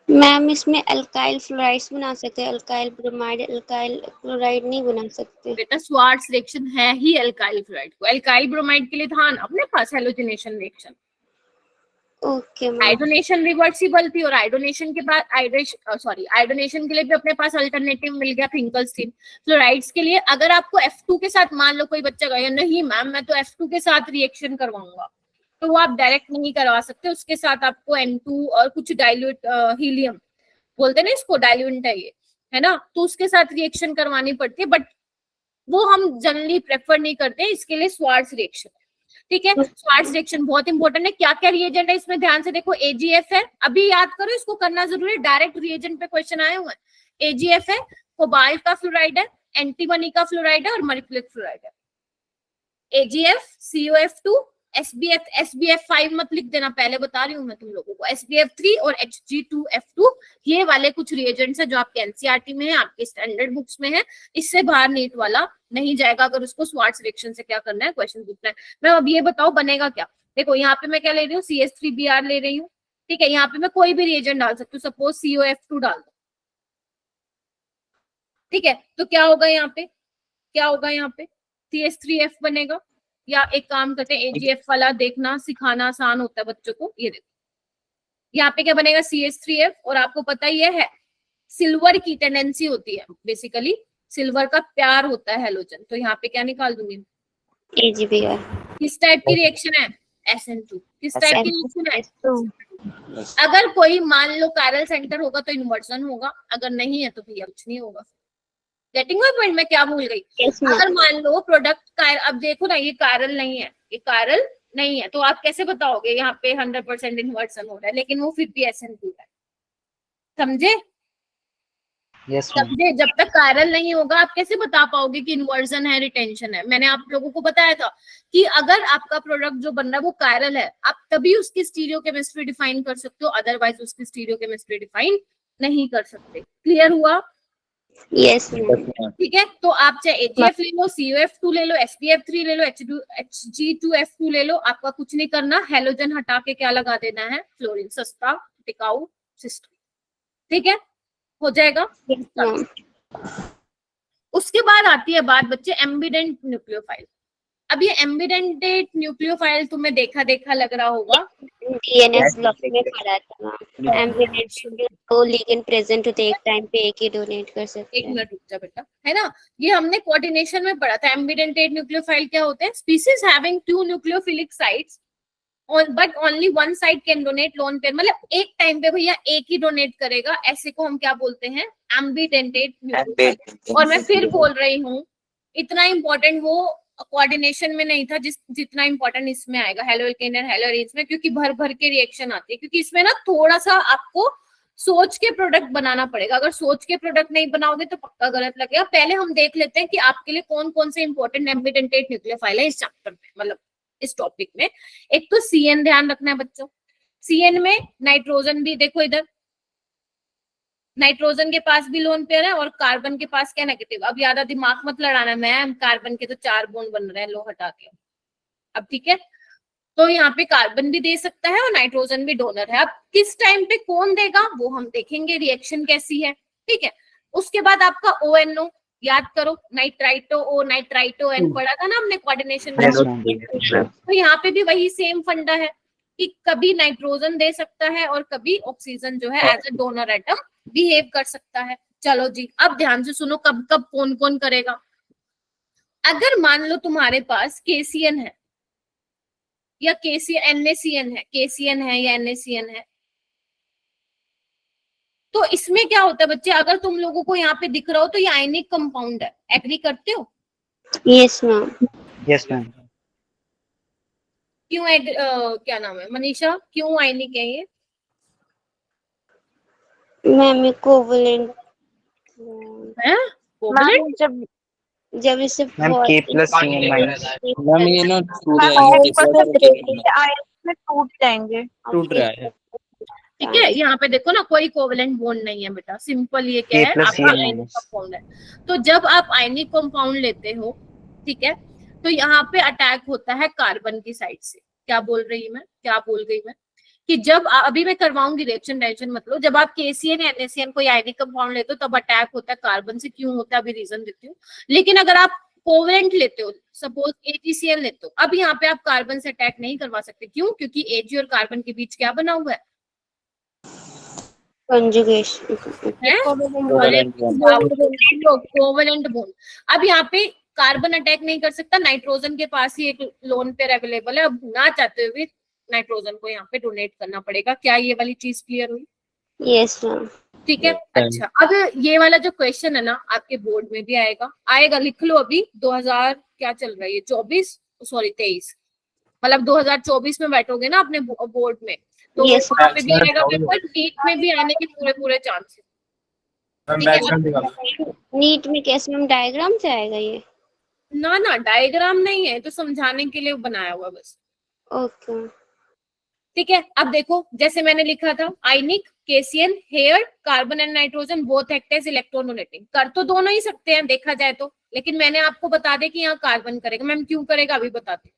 मैम इसमें अल्काइल फ्लोराइड्स बना सकते हैं, अल्काइल ब्रोमाइड, अल्काइल क्लोराइड नहीं बना सकते। बेटा स्वार्ट्ज रिएक्शन है ही अल्काइल फ्लोराइड को, अल्काइल ब्रोमाइड के लिए था ना अपने पास halogenation reaction. Okay ma'am. Iodination reversible थी और आयोडोनेशन के बाद आयोडोनेशन के लिए भी अपने पास अल्टरनेटिव मिल गया फिंकलस्टीन। फ्लोराइड्स के लिए अगर आपको F2 के साथ मान लो कोई बच्चा कहेगा नहीं मैम मैं तो F2 के साथ रिएक्शन करवाऊंगा, तो वो आप डायरेक्ट नहीं करवा सकते, उसके साथ आपको N2 और कुछ डाइल्यूट हीलियम बोलते हैं ना इसको, डाइल्यूट है ये, है ना, तो उसके साथ रिएक्शन करवानी पड़ती है, बट वो हम जनरली प्रेफर नहीं करते, इसके लिए स्वार्ट्ज रिएक्शन। ठीक है, स्वार्ट्ज रिएक्शन बहुत इंपॉर्टेंट है। क्या क्या रिएजेंट है इसमें ध्यान से देखो, AgF है, अभी याद करो इसको करना जरूरी है, डायरेक्ट रिएजेंट पे क्वेश्चन आए हुए हैं। AgF है, कोबाल्ट का फ्लोराइड है, एंटीमनी का फ्लोराइड है और मर्क्यूरिक फ्लोराइड है। AgF, COF2, SbF 5 मत लिख देना, पहले बता रही हूँ मैं तुम लोगों को, SbF3 और Hg2F2, ये वाले कुछ रिएजेंट्स है जो आपके एनसीईआरटी में है, आपके स्टैंडर्ड बुक्स में है, इससे बाहर नीट वाला नहीं जाएगा अगर उसको स्वार्ट्ज रिएक्शन से क्या करना है क्वेश्चन पूछना है। मैं अब ये बताओ बनेगा क्या। देखो यहाँ पे मैं क्या ले रही हूँ, CH3Br ले रही हूँ, ठीक है, यहाँ पे मैं कोई भी रिएजेंट डाल सकती हूँ, सपोज COF2 डाल दो, ठीक है, तो क्या होगा यहाँ पे, क्या होगा यहाँ पे, CH3F बनेगा, या एक काम करते हैं AgF वाला देखना, सिखाना आसान होता है बच्चों को, ये देखो यहाँ पे क्या बनेगा CH3F, और आपको पता ही है सिल्वर की टेंडेंसी होती है, बेसिकली सिल्वर का प्यार होता है हेलोजन, तो यहाँ पे क्या निकाल दूंगी, AgBr। किस टाइप की रिएक्शन है, SN2, किस टाइप की रिएक्शन है, Yes. अगर कोई मान लो कायरल सेंटर होगा तो इन्वर्जन होगा, अगर नहीं है तो भैया कुछ नहीं होगा। गेटिंग माय पॉइंट, मैं क्या भूल गई, Yes, ma'am. अगर मान लो प्रोडक्ट अब देखो ना ये कायरल नहीं है, ये कायरल नहीं है, तो आप कैसे बताओगे यहाँ पे 100% इन्वर्जन हो रहा है, लेकिन वो फिर भी SN2 है, समझे, Yes, समझे, जब तक कायरल नहीं होगा आप कैसे बता पाओगे कि इन्वर्जन है रिटेंशन है। मैंने आप लोगों को बताया था कि अगर आपका प्रोडक्ट जो बन रहा है वो कायरल है, आप तभी उसकी स्टीरियोकेमिस्ट्री डिफाइन कर सकते हो, अदरवाइज उसकी स्टीरियोकेमिस्ट्री डिफाइन नहीं कर सकते। क्लियर हुआ? Yes, ma'am. ठीक है, तो आप चाहे AgF ले लो, COF2 ले लो, SbF3 ले लो, Hg2F2 ले लो, आपका कुछ नहीं करना, हेलोजन हटा के क्या लगा देना है, फ्लोरीन, सस्ता टिकाऊ सिस्टम, ठीक है, हो जाएगा। Yes, ma'am. उसके बाद आती है बात बच्चे एम्बिडेंट न्यूक्लियोफाइल। अब ये एम्बिडेंटेड न्यूक्लियोफाइल तुम्हें देखा देखा लग रहा होगा, DNS ब्लॉक में पढ़ा था मैम, एम्बिडेंट दो लिगेंड प्रेजेंट होते एक टाइम पे एक ही डोनेट कर सकते एक हैं। मिनट रुक जा बेटा, है ना, ये हमने कोऑर्डिनेशन में पढ़ा था। एम्बिडेंटेड न्यूक्लियोफाइल क्या होते हैं, species having 2 nucleophilic sites but only 1 side can donate lone pair, मतलब एक टाइम पे भैया एक ही डोनेट करेगा, ऐसे को हम क्या बोलते हैं, एम्बिडेंटेड न्यूक्लियोफाइल। और मैं फिर बोल रही हूँ, इतना इंपॉर्टेंट वो कोऑर्डिनेशन में नहीं था जितना इंपॉर्टेंट इसमें आएगा, हेलो एल्केन और हेलो एरीन्स में, क्योंकि भर भर के रिएक्शन आती है, क्योंकि इसमें ना थोड़ा सा आपको सोच के प्रोडक्ट बनाना पड़ेगा, अगर सोच के प्रोडक्ट नहीं बनाओगे तो पक्का गलत लगेगा। पहले हम देख लेते हैं कि आपके लिए कौन कौन से इंपॉर्टेंट एम्बिडेंटेड न्यूक्लियोफाइल है इस चैप्टर में, मतलब इस टॉपिक में। एक तो CN ध्यान रखना है बच्चों, CN में नाइट्रोजन भी देखो, इधर नाइट्रोजन के पास भी लोन पेयर है और कार्बन के पास क्या नेगेटिव। अब ज्यादा दिमाग मत लड़ाना, मैम कार्बन के तो 4 बॉन्ड बन रहे हैं, लो हटा के, अब ठीक है, तो यहाँ पे कार्बन भी दे सकता है और नाइट्रोजन भी डोनर है। अब किस टाइम पे कौन देगा वो हम देखेंगे, रिएक्शन कैसी है, ठीक है। उसके बाद आपका ONO याद करो, नाइट्राइटो O नाइट्राइटो N पढ़ा था ना हमने कोऑर्डिनेशन में, तो यहाँ पे भी वही सेम फंडा है कि कभी नाइट्रोजन दे सकता है और कभी ऑक्सीजन जो है as a donor atom behave कर सकता है। चलो जी, अब ध्यान से सुनो, कब कब कौन कौन करेगा। अगर मान लो तुम्हारे पास KCN है या NaCN है, KCN है या NaCN है, तो इसमें क्या होता है बच्चे, अगर तुम लोगों को यहाँ पे दिख रहा हो तो ये आयनिक कंपाउंड है, एग्री करते हो? Yes, ma'am. Yes, ma'am. क्यों क्या नाम है मनीषा, क्यों आयनिक है ये? मैम कोवलेंट है कोवलेंट, जब इसे Ma'am, K plus CN minus. Ma'am ये ना टूट जाएंगे। टूट रहा है। ठीक है, यहाँ पे देखो ना कोई कोवलेंट बॉन्ड नहीं है बेटा, सिंपल ये क्या है, आपका आयनिक कंपाउंड है। तो जब आप आयनिक कंपाउंड लेते हो, ठीक है, तो यहाँ पे अटैक होता है कार्बन की साइड से। क्या बोल रही मैं, क्या बोल गई मैं, कि जब अभी मैं करवाऊंगी रिएक्शन, टेंशन मत लो, जब आप KCN या NaCN कोई आयनिक कंपाउंड लेते हो तब अटैक होता है कार्बन से, क्यों होता है अभी रीजन देती हूँ। लेकिन अगर आप कोवेलेंट लेते हो, सपोज AgCl लेते हो, अब यहाँ पे आप कार्बन से अटैक नहीं करवा सकते, क्यों? क्योंकि Ag और कार्बन के बीच क्या बना हुआ है? Conjugation covalent bond. अब यहाँ पे कार्बन अटैक नहीं कर सकता, नाइट्रोजन के पास ही एक लोन पेयर अवेलेबल है, अब ना चाहते हुए नाइट्रोजन को यहाँ पे डोनेट करना पड़ेगा। क्या ये वाली चीज क्लियर हुई? Yes ma'am. ठीक है। अच्छा, अब ये वाला जो क्वेश्चन है ना आपके बोर्ड में भी आएगा, लिख लो अभी 2000 क्या चल रहा है, 23 मतलब 2024 में बैठोगे ना अपने बोर्ड में, तो Yes, वहाँ पे भी आएगा पेपर, नीट में भी आने के पूरे चांसेस। नीट में कैसे मैम, डायग्राम से आएगा ये? ना डायग्राम नहीं है, तो समझाने के लिए बनाया हुआ बस। ओके ठीक है। अब देखो जैसे मैंने लिखा था, ionic KCN here carbon and nitrogen both act as electron donating. कर तो दोनों ही सकते हैं देखा जाए तो, लेकिन मैंने आपको बता दे कि यहाँ कार्बन करेगा। मैम क्यों करेगा अभी बताती हूँ।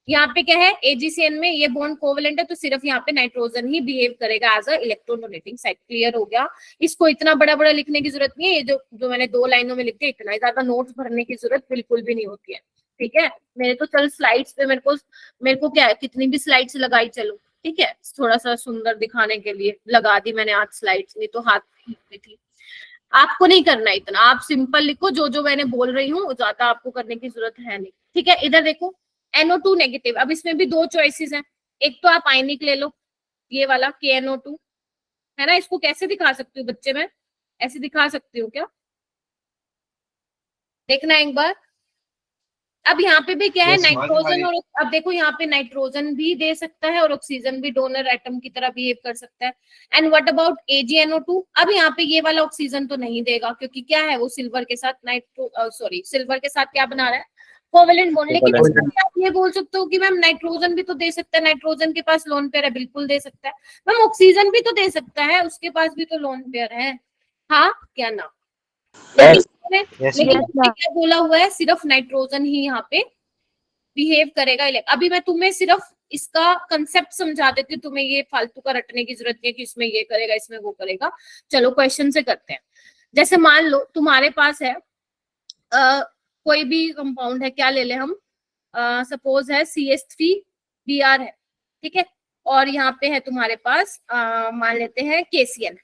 यहाँ पे क्या है, AgCN में ये बॉन्ड कोवेलेंट है, तो सिर्फ यहाँ पे नाइट्रोजन ही बिहेव करेगा as a electron donating side. Clear हो गया? इसको इतना बड़ा लिखने की जरूरत नहीं है, ये जो मैंने 2 लाइनों में लिखते इतना ही ज्यादा नोट्स भरने की जरूरत बिल्कुल भी नहीं होती है। ठीक है, मेरे तो चल स्लाइड्स पे मेरे को क्या है, कितनी भी स्लाइड्स लगाई चलो, ठीक है, थोड़ा सा सुंदर दिखाने के लिए लगा दी मैंने आज स्लाइड्स, नहीं तो हाथ में थी। आपको नहीं करना इतना, आप सिंपल लिखो, जो मैंने बोल रही हूँ ज्यादा आपको करने की जरूरत है नहीं। ठीक है, इधर देखो NO2 नेगेटिव। अब इसमें भी 2 चॉइसेस हैं, एक तो आप आयनिक ले लो, ये वाला KNO2 है ना। इसको कैसे दिखा सकती हूँ बच्चे, मैं ऐसे दिखा सकती हूँ क्या? देखना एक बार। अब यहाँ पे भी क्या है, नाइट्रोजन और अब देखो यहाँ पे नाइट्रोजन भी दे सकता है और ऑक्सीजन भी डोनर एटम की तरह बिहेव कर सकता है। And what about AgNO2? अब यहाँ पे ये वाला ऑक्सीजन तो नहीं देगा, क्योंकि क्या है वो सिल्वर के साथ सिल्वर के साथ क्या बना रहा है, कोवेलेंट बॉन्ड। लेकिन आप ये बोल सकते हो कि मैम नाइट्रोजन भी तो दे सकता है, नाइट्रोजन के पास लोन पेयर है, बिल्कुल दे सकता है। मैम ऑक्सीजन भी तो दे सकता है, उसके पास भी तो लोन पेयर है, हाँ क्या ना? लेकिन क्या बोला हुआ है, सिर्फ नाइट्रोजन ही यहाँ पे बिहेव करेगा। अभी मैं तुम्हें सिर्फ इसका कंसेप्ट समझा देती हूँ, तुम्हें ये फालतू का रटने की जरूरत नहीं है कि इसमें ये करेगा इसमें वो करेगा। चलो क्वेश्चन से करते हैं। जैसे मान लो तुम्हारे पास है कोई भी कंपाउंड है, क्या ले ले हम, सपोज है CH3Br है, ठीक है, और यहाँ पे है तुम्हारे पास मान लेते हैं KCN,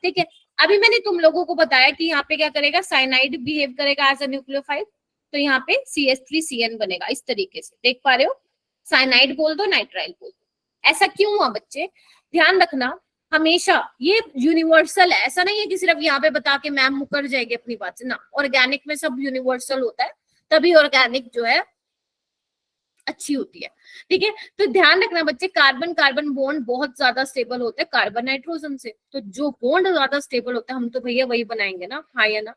ठीक है। अभी मैंने तुम लोगों को बताया कि यहाँ पे क्या करेगा, साइनाइड बिहेव करेगा एज अ न्यूक्लियोफाइल, तो यहाँ पे CH3CN बनेगा इस तरीके से, देख पा रहे हो, साइनाइड बोल दो नाइट्राइल बोल दो। ऐसा क्यों हुआ बच्चे, ध्यान रखना हमेशा, ये यूनिवर्सल है, ऐसा नहीं है कि सिर्फ यहाँ पे बता के मैम मुकर जाएगी अपनी बात से ना। ऑर्गेनिक में सब यूनिवर्सल होता है, तभी ऑर्गेनिक जो है अच्छी होती है। ठीक है, तो ध्यान रखना बच्चे, कार्बन कार्बन बॉन्ड बहुत ज्यादा स्टेबल होता है कार्बन नाइट्रोजन से, तो जो बॉन्ड ज्यादा स्टेबल होता है हम तो भैया वही बनाएंगे ना, हाँ या ना?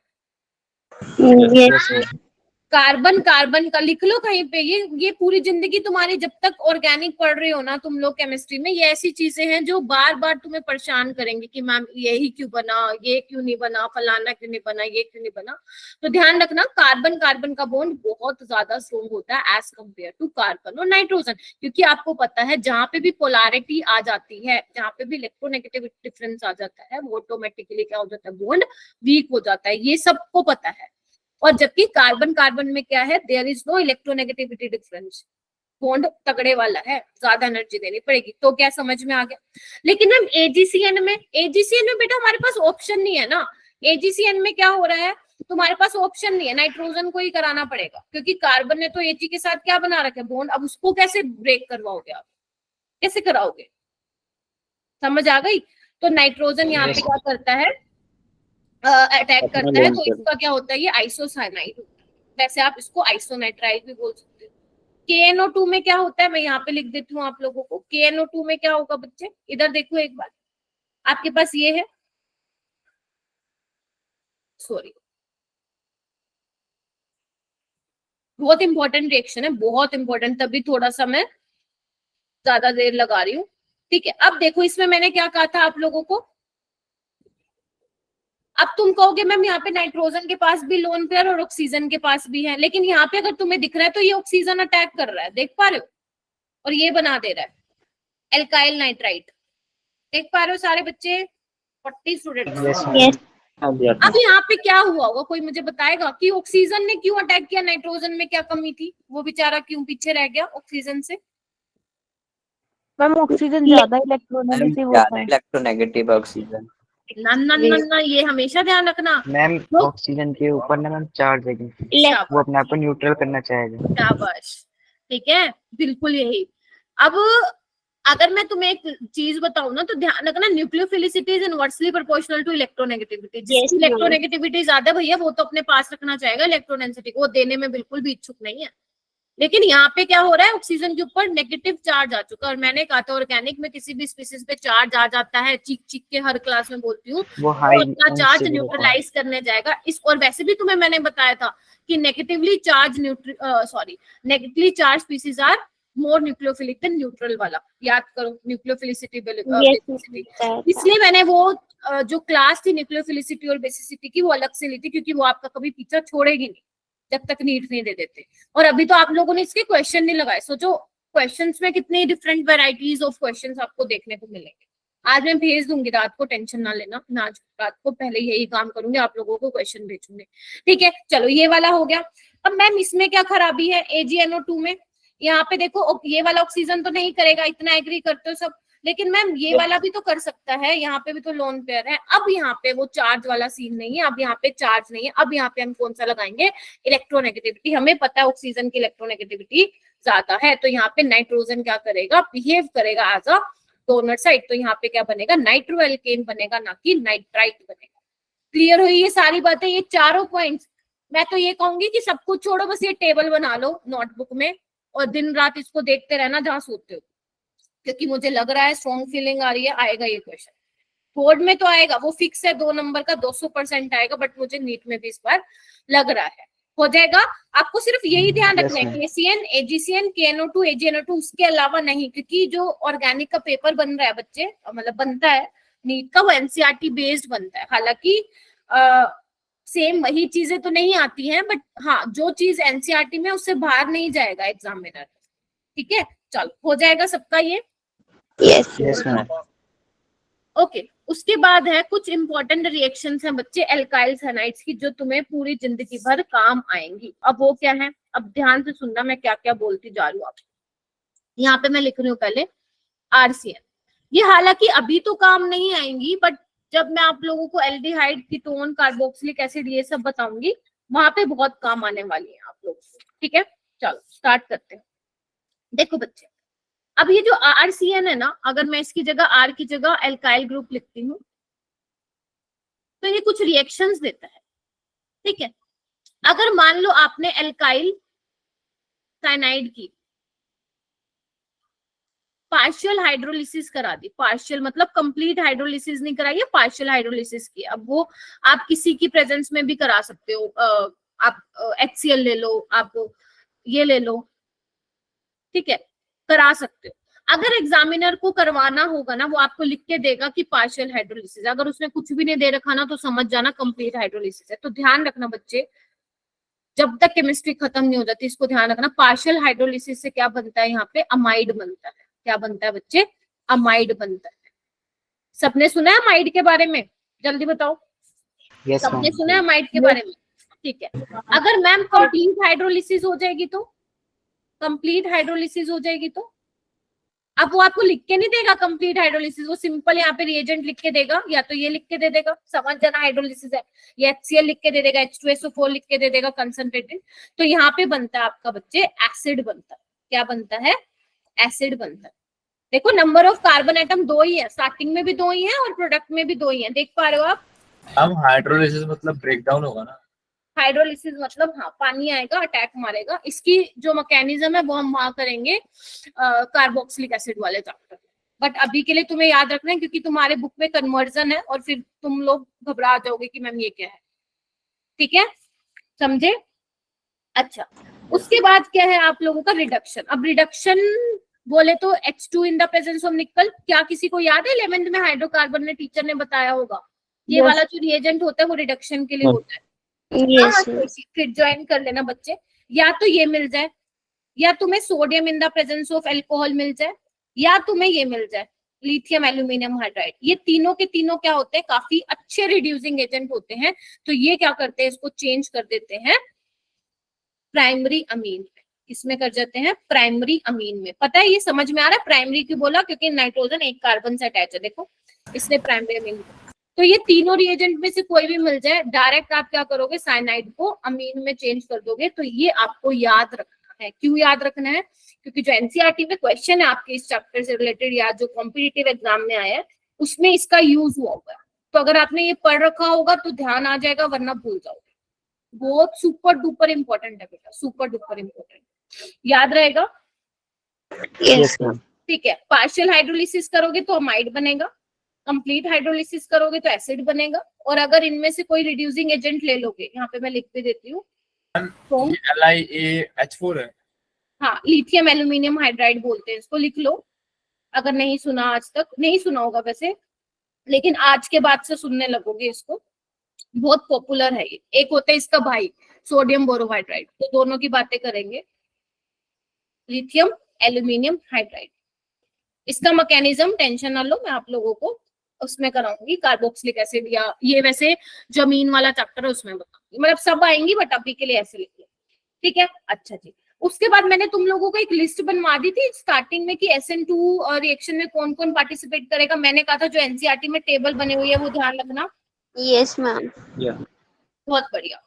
कार्बन कार्बन का लिख लो कहीं पे, ये पूरी जिंदगी तुम्हारी जब तक ऑर्गेनिक पढ़ रहे हो ना तुम लोग केमिस्ट्री में, ये ऐसी चीजें हैं जो बार बार तुम्हें परेशान करेंगे कि मैम यही क्यों बना, ये क्यों नहीं बना, फलाना क्यों नहीं बना, ये क्यों नहीं बना। तो ध्यान रखना कार्बन कार्बन का बॉन्ड बहुत ज्यादा स्ट्रॉन्ग होता है एज कम्पेयर टू कार्बन और नाइट्रोजन, क्योंकि आपको पता है जहां पे भी पोलैरिटी आ जाती है, जहां पे भी इलेक्ट्रोनेगेटिव डिफरेंस आ जाता है, वो ऑटोमेटिकली क्या हो जाता है, बॉन्ड वीक हो जाता है, ये सबको पता है। और जबकि कार्बन कार्बन में क्या है, there is no electronegativity difference, bond तगड़े वाला है, ज्यादा एनर्जी देनी पड़ेगी। तो क्या समझ में आ गया? लेकिन मैम AgCN में बेटा हमारे पास ऑप्शन नहीं है ना। AgCN में क्या हो रहा है, तुम्हारे पास ऑप्शन नहीं है, नाइट्रोजन को ही कराना पड़ेगा, क्योंकि कार्बन ने तो Ag के साथ क्या बना रखा है, बॉन्ड। अब उसको कैसे ब्रेक करवाओगे आप, कैसे कराओगे? समझ आ गई? तो नाइट्रोजन यहाँ पे क्या करता है, अटैक करता है, तो इसका क्या होता है, ये आइसोसाइनाइड होता है। वैसे आप इसको आइसोनाइट्राइल भी बोल सकते हो। KNO2 में क्या होता है, मैं यहाँ पे लिख देती हूँ आप लोगों को। KNO2 में क्या होगा बच्चे, इधर देखो एक बार, आपके पास ये है, सॉरी बहुत इंपॉर्टेंट रिएक्शन है, बहुत इंपॉर्टेंट, तभी थोड़ा सा मैं ज्यादा देर लगा रही हूँ। ठीक है, अब देखो इसमें मैंने क्या कहा था आप लोगों को। अब तुम कहोगे मैम यहाँ पे नाइट्रोजन के पास भी लोन पेयर और ऑक्सीजन के पास भी है, लेकिन यहाँ पे अगर तुम्हें दिख रहा है तो ये ऑक्सीजन अटैक कर रहा है, देख पा रहे हो, और ये बना दे रहा है। Alkyl nitrite. देख पा रहे हो सारे बच्चे? 40 स्टूडेंट्स। Yes, Yes. ma'am. अब यहाँ पे क्या हुआ होगा, कोई मुझे बताएगा कि ऑक्सीजन ने क्यों अटैक किया, नाइट्रोजन में क्या कमी थी, वो बेचारा क्यों पीछे रह गया ऑक्सीजन से? मैम ऑक्सीजन ज्यादा इलेक्ट्रोनेगेटिव होता है। Electronegative oxygen. ना ना ना ना, ये हमेशा ध्यान रखना। मैम तो- ऑक्सीजन के ऊपर ना मैम चार्ज है, शाबाश, वो अपने आप को न्यूट्रल करना चाहेगा। शाबाश, ठीक है, बिल्कुल यही। अब अगर मैं तुम्हें एक चीज बताऊं ना, तो ध्यान रखना, nucleophilicity is inversely proportional to electronegativity. जिसकी Yes, ma'am. इलेक्ट्रोनेगेटिविटी ज्यादा भैया, वो तो अपने पास रखना चाहेगा इलेक्ट्रोडेंसिटी को, वो देने में बिल्कुल भी इच्छुक नहीं है। लेकिन यहाँ पे क्या हो रहा है, ऑक्सीजन के ऊपर नेगेटिव चार्ज आ चुका है। और मैंने कहा था ऑर्गेनिक में किसी भी स्पीसीज पे चार्ज आ जाता है, चीख चीख के हर क्लास में बोलती हूँ, वो तो हाई अपना चार्ज न्यूट्रलाइज करने जाएगा इस। और वैसे भी तुम्हें मैंने बताया था कि negatively charge negatively charge species are more nucleophilic than neutral वाला। याद करो न्यूक्लियोफिलिसिटी बेसिसिटी। इसलिए मैंने वो जो क्लास थी न्यूक्लियोफिलिसिटी और बेसिसिटी की, वो अलग से ली थी, क्योंकि वो आपका कभी पीछा छोड़ेगी नहीं जब तक नीट नहीं दे देते। और अभी तो आप लोगों ने इसके क्वेश्चन नहीं लगाए। सोचो क्वेश्चंस में कितनी डिफरेंट वैरायटीज ऑफ क्वेश्चंस आपको देखने को मिलेंगे। आज मैं भेज दूंगी रात को, टेंशन ना लेना, मैं आज रात को पहले यही काम करूंगी, आप लोगों को क्वेश्चन भेजूंगी, ठीक है। चलो ये वाला हो गया। अब मैम इसमें क्या खराबी है AgNO2 में? यहाँ पे देखो, ये वाला ऑक्सीजन तो नहीं करेगा, इतना एग्री करते हो सब, लेकिन मैम ये वाला भी तो कर सकता है, यहाँ पे भी तो लोन पेयर है। अब यहाँ पे वो चार्ज वाला सीन नहीं है, अब यहाँ पे चार्ज नहीं है। अब यहाँ पे हम कौन सा लगाएंगे, इलेक्ट्रोनेगेटिविटी। हमें पता है ऑक्सीजन की इलेक्ट्रोनेगेटिविटी ज्यादा है, तो यहाँ पे नाइट्रोजन क्या करेगा, बिहेव करेगा एज अ डोनर साइड। तो यहाँ पे क्या बनेगा, नाइट्रोएल्केन बनेगा, ना कि नाइट्राइट बनेगा। क्लियर हुई ये सारी बातें, ये चारों पॉइंट्स। मैं तो ये कहूंगी कि सब कुछ छोड़ो, बस ये टेबल बना लो नोटबुक में और दिन रात इसको देखते रहना जहां सोते हो, क्योंकि मुझे लग रहा है, स्ट्रॉन्ग फीलिंग आ रही है, आएगा ये क्वेश्चन। बोर्ड में तो आएगा, वो फिक्स है 2 नंबर का, 200% आएगा, बट मुझे नीट में भी इस बार लग रहा है हो जाएगा। आपको सिर्फ यही ध्यान रखना है, KCN, AgCN, KNO2, AgNO2, उसके अलावा नहीं, क्योंकि जो ऑर्गेनिक का पेपर बन रहा है बच्चे, मतलब बनता है नीट का, वो NCERT बेस्ड बनता है। हालांकि सेम वही चीजें तो नहीं आती हैं, बट हाँ, जो चीज NCERT में उससे बाहर नहीं जाएगा एग्जामिनर, ठीक है। चलो हो जाएगा सबका ये। Yes ma'am. ओके, उसके बाद है कुछ इंपॉर्टेंट रिएक्शंस हैं बच्चे एल्काइल्स हैलाइड्स की, जो तुम्हें पूरी जिंदगी भर काम आएंगी। अब वो क्या है, अब ध्यान से सुनना मैं क्या क्या बोलती जा रही हूँ आपको। यहाँ पे मैं लिख रही हूँ पहले RCN। ये हालांकि अभी तो काम नहीं आएंगी, बट जब मैं आप लोगों को एल्डिहाइड, कीटोन, कार्बोक्सिलिक एसिड ये सब बताऊंगी, वहां पे बहुत काम आने वाली है आप लोग, ठीक है। चलो स्टार्ट करते हैं। देखो बच्चे, अब ये जो RCN है ना, अगर मैं इसकी जगह R की जगह एल्काइल ग्रुप लिखती हूँ, तो ये कुछ रिएक्शंस देता है, ठीक है। अगर मान लो आपने एल्काइल साइनाइड की पार्शियल हाइड्रोलिसिस करा दी, पार्शियल मतलब कंप्लीट हाइड्रोलिसिस नहीं कराई है, पार्शियल हाइड्रोलिसिस की। अब वो आप किसी की प्रेजेंस में भी करा सकते हो, आप HCl ले लो, आप ये ले लो, ठीक है, करा सकते हो। अगर एग्जामिनर को करवाना होगा ना, वो आपको लिख के देगा कि पार्शियल हाइड्रोलिसिस। अगर उसने कुछ भी नहीं दे रखा ना, तो समझ जाना कंप्लीट हाइड्रोलिसिस है। तो ध्यान रखना बच्चे, जब तक केमिस्ट्री खत्म नहीं हो जाती, इसको ध्यान रखना। पार्शियल हाइड्रोलिसिस से क्या बनता है, यहाँ पे अमाइड बनता है। क्या बनता है बच्चे, अमाइड बनता है। सबने सुना है अमाइड के बारे में, जल्दी बताओ। यस सबने मैम। सुना है अमाइड के बारे में, ठीक है। अगर मैम कंप्लीट हाइड्रोलिसिस हो जाएगी तो, कंप्लीट हाइड्रोलिसिस हो जाएगी तो, अब वो आपको लिख के नहीं देगा कंप्लीट हाइड्रोलिसिस, वो सिंपल यहाँ पे रिएजेंट लिख के देगा, या तो ये लिख के दे देगा, समझ जाना हाइड्रोलिसिस है, ये HCl लिख के दे देगा, H2SO4 लिख के दे देगा कंसंट्रेटेड। तो यहाँ पे बनता है आपका बच्चे एसिड बनता है। क्या बनता है, एसिड बनता है। देखो नंबर ऑफ कार्बन एटम 2 ही है, स्टार्टिंग में भी 2 ही है और प्रोडक्ट में भी 2 ही है, देख पा रहे हो आप। हम हाइड्रोलिसिस मतलब ब्रेकडाउन होगा ना, हाइड्रोलिसिस मतलब हाँ, पानी आएगा, अटैक मारेगा। इसकी जो मैकेनिज्म है वो हम वहां करेंगे कार्बोक्सिलिक एसिड वाले चैप्टर। बट अभी के लिए तुम्हें याद रखना है, क्योंकि तुम्हारे बुक में कन्वर्जन है और फिर तुम लोग घबरा जाओगे कि मैम ये क्या है, ठीक है, समझे। अच्छा, उसके बाद क्या है आप लोगों का रिडक्शन। अब रिडक्शन बोले तो H2 in the presence of निकल। क्या किसी को याद है 11th में हाइड्रोकार्बन में टीचर ने बताया होगा, ये वाला जो रिएजेंट होता है वो रिडक्शन के लिए होता है। Yes. फिर ज्वाइन कर लेना बच्चे, या तो ये मिल जाए, या तुम्हें sodium in the presence of alcohol मिल जाए, या तुम्हें ये मिल जाए लिथियम एल्यूमिनियम हाइड्राइड। ये तीनों के तीनों क्या होते हैं, काफी अच्छे रिड्यूसिंग एजेंट होते हैं। तो ये क्या करते हैं, इसको चेंज कर देते हैं प्राइमरी अमीन में। किसमें कर जाते हैं, प्राइमरी अमीन में। पता है, ये समझ में आ रहा है प्राइमरी क्यों बोला, क्योंकि नाइट्रोजन एक कार्बन से अटैच है, देखो इसलिए प्राइमरी अमीन। तो ये तीनों रिएजेंट में से कोई भी मिल जाए, डायरेक्ट आप क्या करोगे, साइनाइड को अमीन में चेंज कर दोगे। तो ये आपको याद रखना है। क्यों याद रखना है, क्योंकि जो एनसीईआरटी में क्वेश्चन है आपके इस चैप्टर से रिलेटेड या जो कॉम्पिटिटिव एग्जाम में आया है उसमें इसका यूज हुआ होगा। तो अगर आपने ये पढ़ रखा होगा तो ध्यान आ जाएगा, वरना भूल जाओगे। बहुत सुपर डुपर इंपॉर्टेंट है बेटा, सुपर डुपर इंपॉर्टेंट, याद रहेगा। Yes ma'am. ठीक है, पार्शियल हाइड्रोलिसिस करोगे तो अमाइड बनेगा, कंप्लीट हाइड्रोलिसिस करोगे तो एसिड बनेगा। और अगर इनमें से कोई रिड्यूसिंग एजेंट ले लोगे, यहाँ पे मैं लिख भी देती हूँ, तो LiAH4 है। हाँ, लिथियम एल्यूमिनियम हाइड्राइड बोलते हैं इसको, लिख लो। अगर नहीं सुना, आज तक नहीं सुना होगा वैसे, लेकिन आज के बाद से सुनने लगोगे इसको, बहुत पॉपुलर है ये। एक होता है इसका भाई सोडियम बोरोहाइड्राइड। तो दोनों की बातें करेंगे, लिथियम एल्यूमिनियम हाइड्राइड। इसका मैकेनिज्म टेंशन ना लो, मैं आप लोगों को उसमें कराऊंगी, कार्बोक्सिलिक एसिड या ये वैसे जमीन वाला चैप्टर है उसमें बताऊंगी, मतलब सब आएंगी, बट अभी के लिए ऐसे लिख लो, ठीक है। अच्छा जी, उसके बाद मैंने तुम लोगों को एक लिस्ट बनवा दी थी स्टार्टिंग में कि SN2 रिएक्शन में कौन कौन पार्टिसिपेट करेगा। मैंने कहा था जो एनसीईआरटी में टेबल बनी हुई है वो ध्यान रखना। Yes, ma'am. बहुत बढ़िया,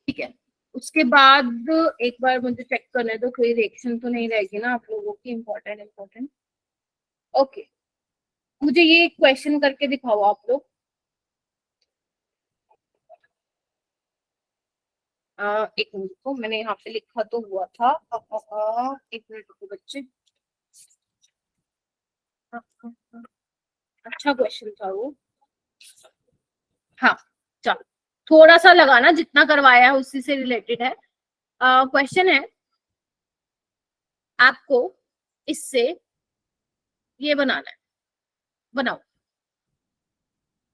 ठीक है। उसके बाद एक बार मुझे चेक करने दो, कोई रिएक्शन तो नहीं रहेगी ना आप लोगों की, इम्पोर्टेंट। ओके, मुझे ये क्वेश्चन करके दिखाओ आप लोग। एक मिनट को, मैंने यहाँ पे लिखा तो हुआ था। एक मिनट को बच्चे, अच्छा क्वेश्चन था वो। हाँ चलो, थोड़ा सा लगाना, जितना करवाया है उसी से रिलेटेड है। क्वेश्चन है, आपको इससे ये बनाना है, बनाओ।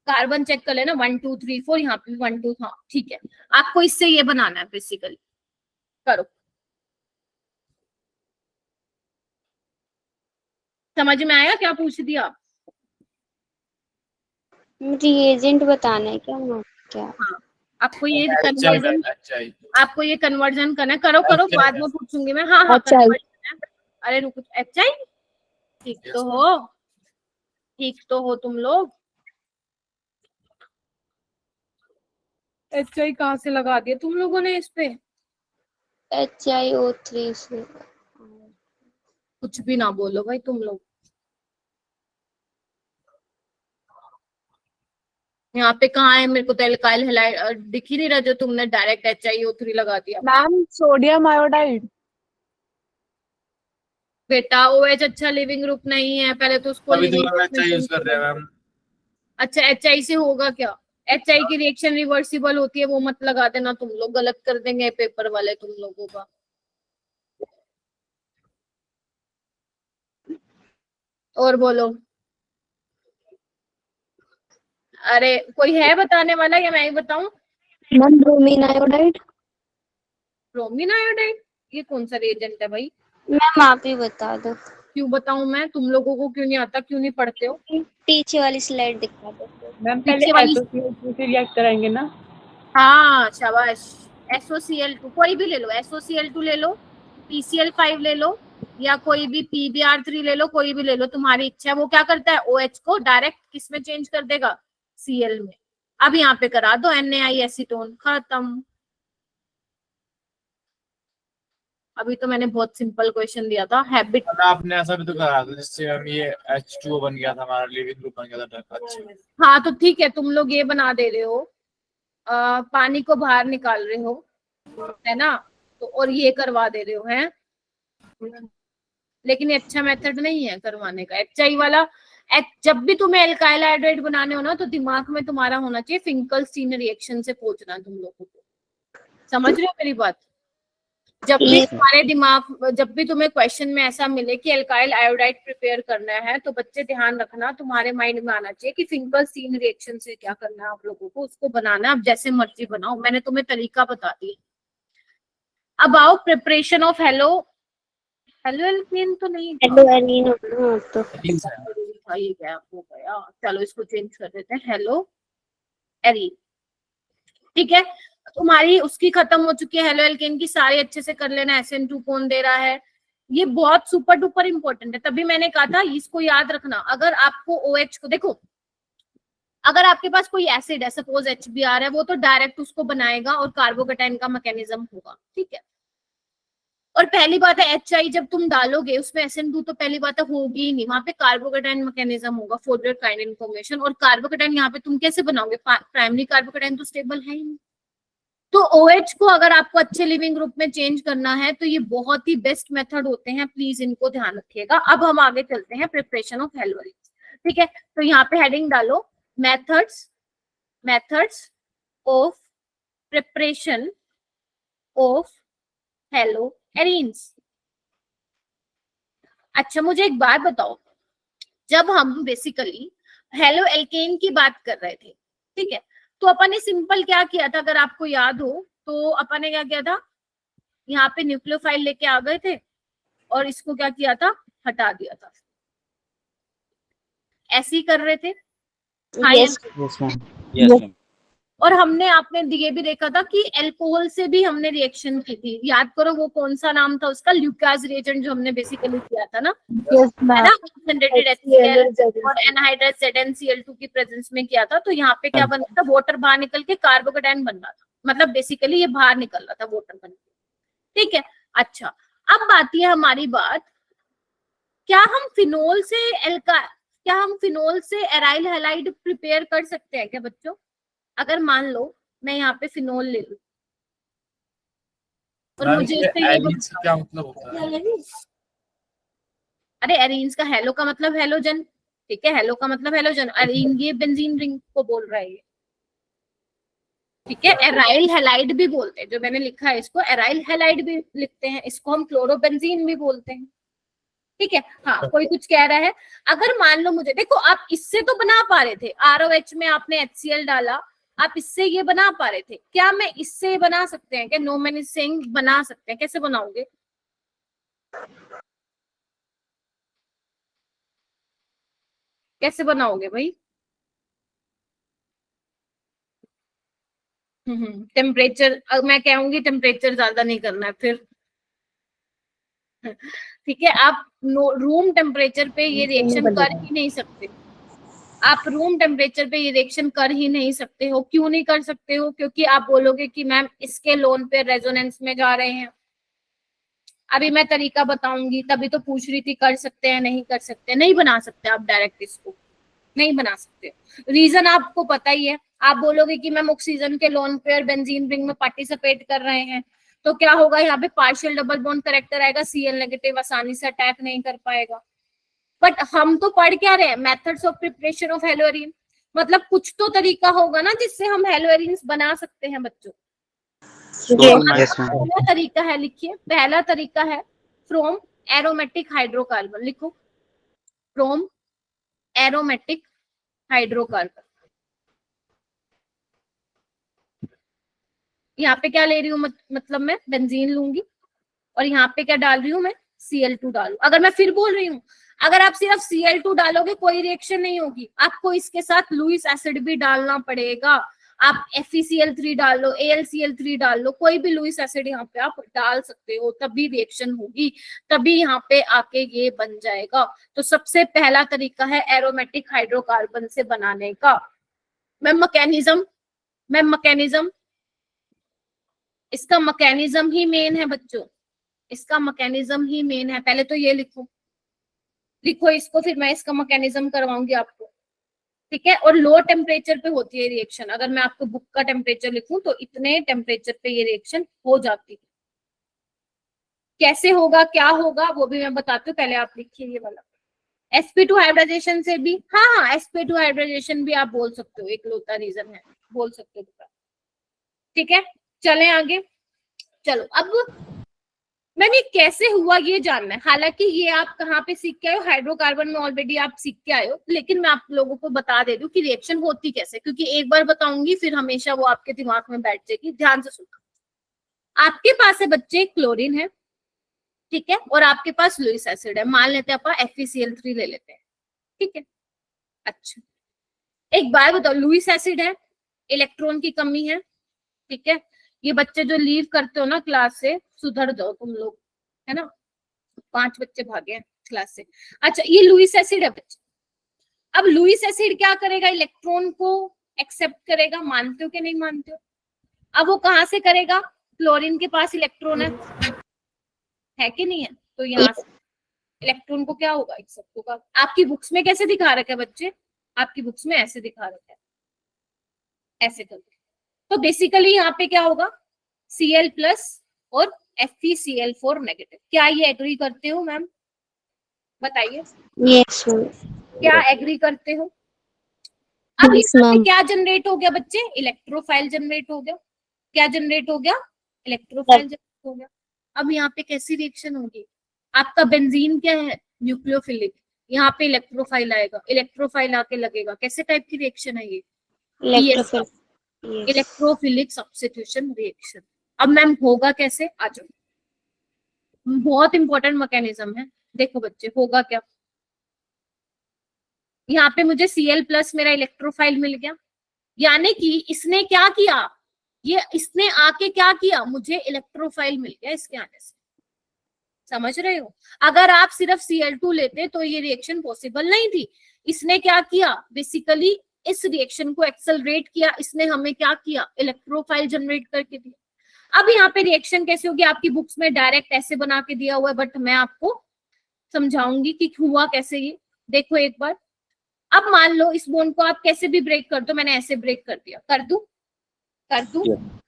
कार्बन चेक कर लेना, 1 2 3 4, यहाँ पे 1 2, हाँ ठीक है। आपको इससे ये बनाना है बेसिकली, करो। समझ में आया क्या पूछ दिया आप? रिएजेंट बताना है क्या मैम? क्या? हाँ, आपको ये कन्वर्जन, आपको ये कन्वर्जन करना है। करो करो, बाद में पूछूंगी मैं। हाँ हाँ, conversion है। अरे रुको, HI ठीक तो हो, ठीक तो हो तुम लोग। HI कहाँ से लगा दिया तुम लोगों ने इस पे? HiO3 से। कुछ भी ना बोलो भाई तुम लोग। यहाँ पे कहाँ है, मेरे को तो एल्काइल हैलाइड दिख ही नहीं रहा, जो तुमने डायरेक्ट HiO3 लगा दिया। Ma'am sodium iodide. बेटा OH अच्छा लिविंग ग्रुप नहीं है, पहले तो उसको अभी तो living हम group में HI यूज change कर रहे हैं मैम। अच्छा, HI से होगा क्या? HI की रिएक्शन रिवर्सिबल होती है, वो मत लगा देना तुम लोग, गलत कर देंगे पेपर वाले तुम लोगों का। और बोलो, अरे कोई है बताने वाला या मैं ही बताऊं? Ma'am bromine iodide. Bromine iodide, ये कौन सा रिएजेंट है भाई? मैम आप ही बता दो। क्यों बताऊं मैं, तुम लोगों को क्यों नहीं आता, क्यों नहीं पढ़ते हो? पीछे वाली स्लाइड दिखा दो। मैम पीछे वाली, से रिएक्ट कराएंगे ना। हाँ शाबाश। SOCl2 कोई भी ले लो, SOCl2 ले लो, PCl5 ले लो, या कोई भी PbR3 ले लो, कोई भी ले लो, तुम्हारी इच्छा है। वो क्या करता है, OH को डायरेक्ट किस में चेंज कर देगा, Cl में। अब यहाँ पे करा दो NaI एसीटोन, खत्म। अभी तो मैंने बहुत सिंपल क्वेश्चन दिया था, हैबिट। आपने ऐसा भी तो करा था जिससे हम ये H2O बन गया था, हमारा लिविंग ग्रुप बन गया था। अच्छा हाँ तो ठीक है, तुम लोग ये बना दे रहे हो, पानी को बाहर निकाल रहे हो, है ना, तो और ये करवा दे रहे हो, हैं। लेकिन ये अच्छा मेथड नहीं है करवाने का, HI वाला। जब भी तुम्हें एल्काइल हाइड्राइड बनाने हो ना, तो दिमाग में तुम्हारा होना चाहिए फिंकलस्टीन रिएक्शन से पहुंचना तुम लोगों को। समझ रहे हो मेरी बात? जब भी तुम्हारे दिमाग, जब भी तुम्हें क्वेश्चन में ऐसा मिले कि एल्काइल आयोडाइड प्रिपेयर करना है, तो बच्चे ध्यान रखना, तुम्हारे माइंड में आना चाहिए कि फिंकलस्टीन रिएक्शन से क्या करना है आप लोगों को, उसको बनाना है। अब जैसे मर्जी बनाओ, मैंने तुम्हें तरीका बता दिया। अब आओ preparation of hello halo alkane तो नहीं था। हेलो एलीन हाँ तो Alkenes है। था, ये क्या हो गया, चलो इसको चेंज कर देते हैं, हेलो एरीन। ठीक है, तुम्हारी उसकी खत्म हो चुकी है, हेलो एल्केन की सारी अच्छे से कर लेना। SN2 कौन दे रहा है, ये बहुत सुपर डुपर इंपॉर्टेंट है, तभी मैंने कहा था इसको याद रखना। अगर आपको OH को देखो, अगर आपके पास कोई एसिड है, सपोज HBr है, वो तो डायरेक्ट उसको बनाएगा और कार्बोकेटाइन का मैकेनिज्म होगा, ठीक है। और पहली बात है HI जब तुम डालोगे उसमें SN2 तो पहली बात है होगी ही नहीं, वहां पे कार्बोकेटाइन मैकेनिज्म होगा, फोल्डेड काइनेटिक फॉर्मेशन। और कार्बोकेटाइन यहाँ पे तुम कैसे बनाओगे, प्राइमरी कार्बोकेटाइन तो स्टेबल है ही नहीं। तो OH को अगर आपको अच्छे लिविंग ग्रुप में चेंज करना है तो ये बहुत ही बेस्ट मेथड होते हैं, प्लीज इनको ध्यान रखिएगा। अब हम आगे चलते हैं, प्रिपरेशन ऑफ हेलोएरिन्स। ठीक है, तो यहाँ पे हेडिंग डालो मेथड्स ऑफ प्रिपरेशन ऑफ हेलोएरिन्स। अच्छा मुझे एक बात बताओ, जब हम बेसिकली हेलो एल्केन की बात कर रहे थे, ठीक है, तो अपन ने सिंपल क्या किया था, अगर आपको याद हो तो अपन ने क्या किया था, यहाँ पे न्यूक्लियोफाइल लेके आ गए थे और इसको क्या किया था, हटा दिया था। ऐसे ही कर रहे थे। हाँ, यस Yes, ma'am. और हमने आपने ये भी देखा था कि अल्कोहल से भी हमने रिएक्शन की थी, याद करो वो कौन सा नाम था उसका, ल्यूकास रिएजेंट जो हमने बेसिकली किया था ना, यस है मैम। ना, कंसंट्रेटेड HCl और एनहाइड्रस ZnCl2 की प्रेजेंस में किया था। तो यहाँ पे क्या बन रहा था, वाटर बाहर निकल के कार्बोकेटाइन बन रहा था, मतलब बेसिकली ये बाहर निकल रहा था वाटर बन के, ठीक है। अच्छा अब आती है हमारी बात, क्या हम फिनोल से एराइल हैलाइड प्रिपेयर कर सकते हैं क्या बच्चों? अगर मान लो मैं यहाँ पे फिनोल ले लूं और मैम मुझे ये इससे ये एलीन से क्या मतलब होता है? अरे एरीन्स का हेलो का मतलब हेलोजन, ठीक है, हेलो का मतलब हेलोजन, एरीन ये बेंजीन रिंग को बोल रहा है ये, ठीक है। एराइल हैलाइड भी बोलते हैं, जो मैंने लिखा है इसको एराइल हैलाइड भी लिखते हैं, इसको हम क्लोरोबेंजीन भी बोलते हैं, ठीक है। हाँ कोई कुछ कह रहा है, अगर मान लो मुझे, देखो आप इससे तो बना पा रहे थे, ROH में आपने HCl डाला, आप इससे ये बना पा रहे थे, क्या मैं इससे बना सकते हैं क्या? नो मैनी सेइंग बना सकते हैं, कैसे बनाओगे? कैसे बनाओगे भाई? टेम्परेचर, मैं कहूंगी टेम्परेचर ज्यादा नहीं करना है फिर, ठीक है। आप रूम टेम्परेचर पे ये रिएक्शन कर ही नहीं सकते, आप रूम टेम्परेचर पे ये रिएक्शन कर ही नहीं सकते हो। क्यों नहीं कर सकते हो? क्योंकि आप बोलोगे कि मैम इसके लोन पे रेजोनेंस में जा रहे हैं। अभी मैं तरीका बताऊंगी, तभी तो पूछ रही थी कर सकते हैं नहीं कर सकते, नहीं बना सकते आप डायरेक्ट, इसको नहीं बना सकते। रीजन आपको पता ही है, आप बोलोगे कि मैम ऑक्सीजन के लोन पे और बेंजीन रिंग में पार्टिसिपेट कर रहे हैं, तो क्या होगा, यहाँ पे पार्शियल डबल बॉन्ड करेक्टर आएगा, Cl नेगेटिव आसानी से अटैक नहीं कर पाएगा। बट हम तो पढ़ क्या रहे हैं, मेथड्स ऑफ प्रिपरेशन ऑफ हेलोएरिन, मतलब कुछ तो तरीका होगा ना जिससे हम हेलोएरिन्स बना सकते हैं बच्चों। Yes, ma'am. पहला तरीका है, लिखिए, पहला तरीका है फ्रॉम एरोमेटिक हाइड्रोकार्बन, लिखो फ्रॉम एरोमेटिक हाइड्रोकार्बन। यहाँ पे क्या ले रही हूँ, मतलब मैं बेंजीन लूंगी और यहाँ पे क्या डाल रही हूँ मैं, Cl2 डालू। अगर मैं फिर बोल रही हूँ, अगर आप सिर्फ Cl2 डालोगे कोई रिएक्शन नहीं होगी, आपको इसके साथ लुईस एसिड भी डालना पड़ेगा। आप FeCl3 डाल लो, AlCl3 डाल लो, कोई भी लुईस एसिड यहाँ पे आप डाल सकते हो, तभी रिएक्शन होगी, तभी यहाँ पे आके ये बन जाएगा। तो सबसे पहला तरीका है एरोमेटिक हाइड्रोकार्बन से बनाने का। मैं मैकेनिज्म इसका मैकेनिज्म ही मेन है बच्चों, इसका मैकेनिज्म ही मेन है। पहले तो ये लिखो इसको, फिर मैं इसका मैकेनिज्म करवाऊंगी आपको, ठीक है। और लो टेम्परेचर पे होती है रिएक्शन, अगर मैं आपको बुक का टेम्परेचर लिखूं तो इतने टेम्परेचर पे ये रिएक्शन हो जाती है। कैसे होगा, क्या होगा, वो भी मैं बताती हूँ, पहले आप लिखिए ये वाला। sp2 हाइब्रिडाइजेशन से भी, हाँ sp2 हाइब्रिडाइजेशन भी आप बोल सकते हो, एक लोता रीजन है, बोल सकते हो, ठीक है। चले आगे, चलो अब मैम ये कैसे हुआ ये जानना है। हालांकि ये आप कहाँ पे सीख के आए हो, हाइड्रोकार्बन में ऑलरेडी आप सीख के आए हो, लेकिन मैं आप लोगों को बता दे दूं कि रिएक्शन होती कैसे, क्योंकि एक बार बताऊंगी फिर हमेशा वो आपके दिमाग में बैठ जाएगी। ध्यान से सुनो, आपके पास है बच्चे क्लोरीन है, ठीक है, और आपके पास लुईस एसिड है, मान लेते हैं अपन FeCl3 ले लेते हैं, ठीक है। अच्छा, एक बार बताओ, लुईस एसिड है, इलेक्ट्रॉन की कमी है, ठीक है। ये बच्चे जो लीव करते हो ना क्लास से, सुधर जाओ तुम लोग, है ना, 5 बच्चे भागे हैं क्लास से। अच्छा, ये लुईस एसिड है बच्चे। अब लुईस एसिड क्या करेगा, इलेक्ट्रॉन को एक्सेप्ट करेगा, मानते हो कि नहीं मानते हो? अब वो कहां से करेगा, क्लोरीन के पास इलेक्ट्रॉन है कि नहीं है, तो यहाँ से इलेक्ट्रॉन को क्या होगा, एक्सेप्ट होगा। आपकी बुक्स में कैसे दिखा रखा है बच्चे, आपकी बुक्स में ऐसे दिखा रखा है, ऐसे करके। तो बेसिकली यहाँ पे क्या होगा, Cl+ और FeCl4 नेगेटिव। क्या ये एग्री करते हो मैम, बताइए? Yes, ma'am. क्या एग्री करते हो? अब Yes, यहाँ पे ma'am. क्या जनरेट हो गया बच्चे, इलेक्ट्रोफाइल जनरेट हो गया। क्या जनरेट हो गया, इलेक्ट्रोफाइल जनरेट हो गया। अब यहाँ पे कैसी रिएक्शन होगी, आपका बेंजीन क्या है, न्यूक्लियोफिलिक, यहाँ पे इलेक्ट्रोफाइल आएगा, इलेक्ट्रोफाइल आके लगेगा, कैसे टाइप की रिएक्शन है ये, Electrophil. Yes. Electrophilic substitution reaction. अब मैम होगा कैसे, आ जाओ, बहुत इंपॉर्टेंट मैकेनिज्म है। देखो बच्चे, होगा क्या, यहाँ पे मुझे Cl+ मेरा इलेक्ट्रोफाइल मिल गया, यानी कि इसने क्या किया, ये इसने आके क्या किया, मुझे इलेक्ट्रोफाइल मिल गया इसके आने से। समझ रहे हो? अगर आप सिर्फ Cl2 लेते तो ये रिएक्शन पॉसिबल नहीं थी। इसने क्या किया, बेसिकली इस रिएक्शन को एक्सेलरेट किया, इसने हमें क्या किया, इलेक्ट्रोफाइल जनरेट करके दिया। अब यहाँ पे रिएक्शन कैसे होगी, आपकी बुक्स में डायरेक्ट ऐसे बना के दिया हुआ है, बट मैं आपको समझाऊंगी कि हुआ कैसे ये। देखो एक बार, अब मान लो इस बॉन्ड को आप कैसे भी ब्रेक कर दो, मैंने ऐसे ब्रेक कर दिया, कर दूं, कर दूं,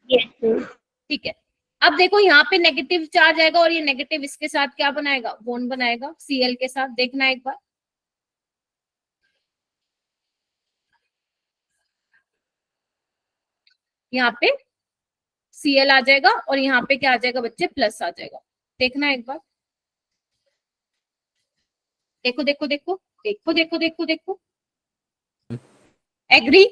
Yes, ma'am. ठीक है। अब देखो यहाँ पे नेगेटिव चार्ज आएगा और ये नेगेटिव इसके साथ क्या बनाएगा, बॉन्ड बनाएगा Cl के साथ। देखना एक बार, यहाँ पे Cl आ जाएगा और यहाँ पे क्या आ जाएगा बच्चे, प्लस आ जाएगा। देखना एक बार, देखो देखो देखो देखो देखो देखो देखो, एग्री?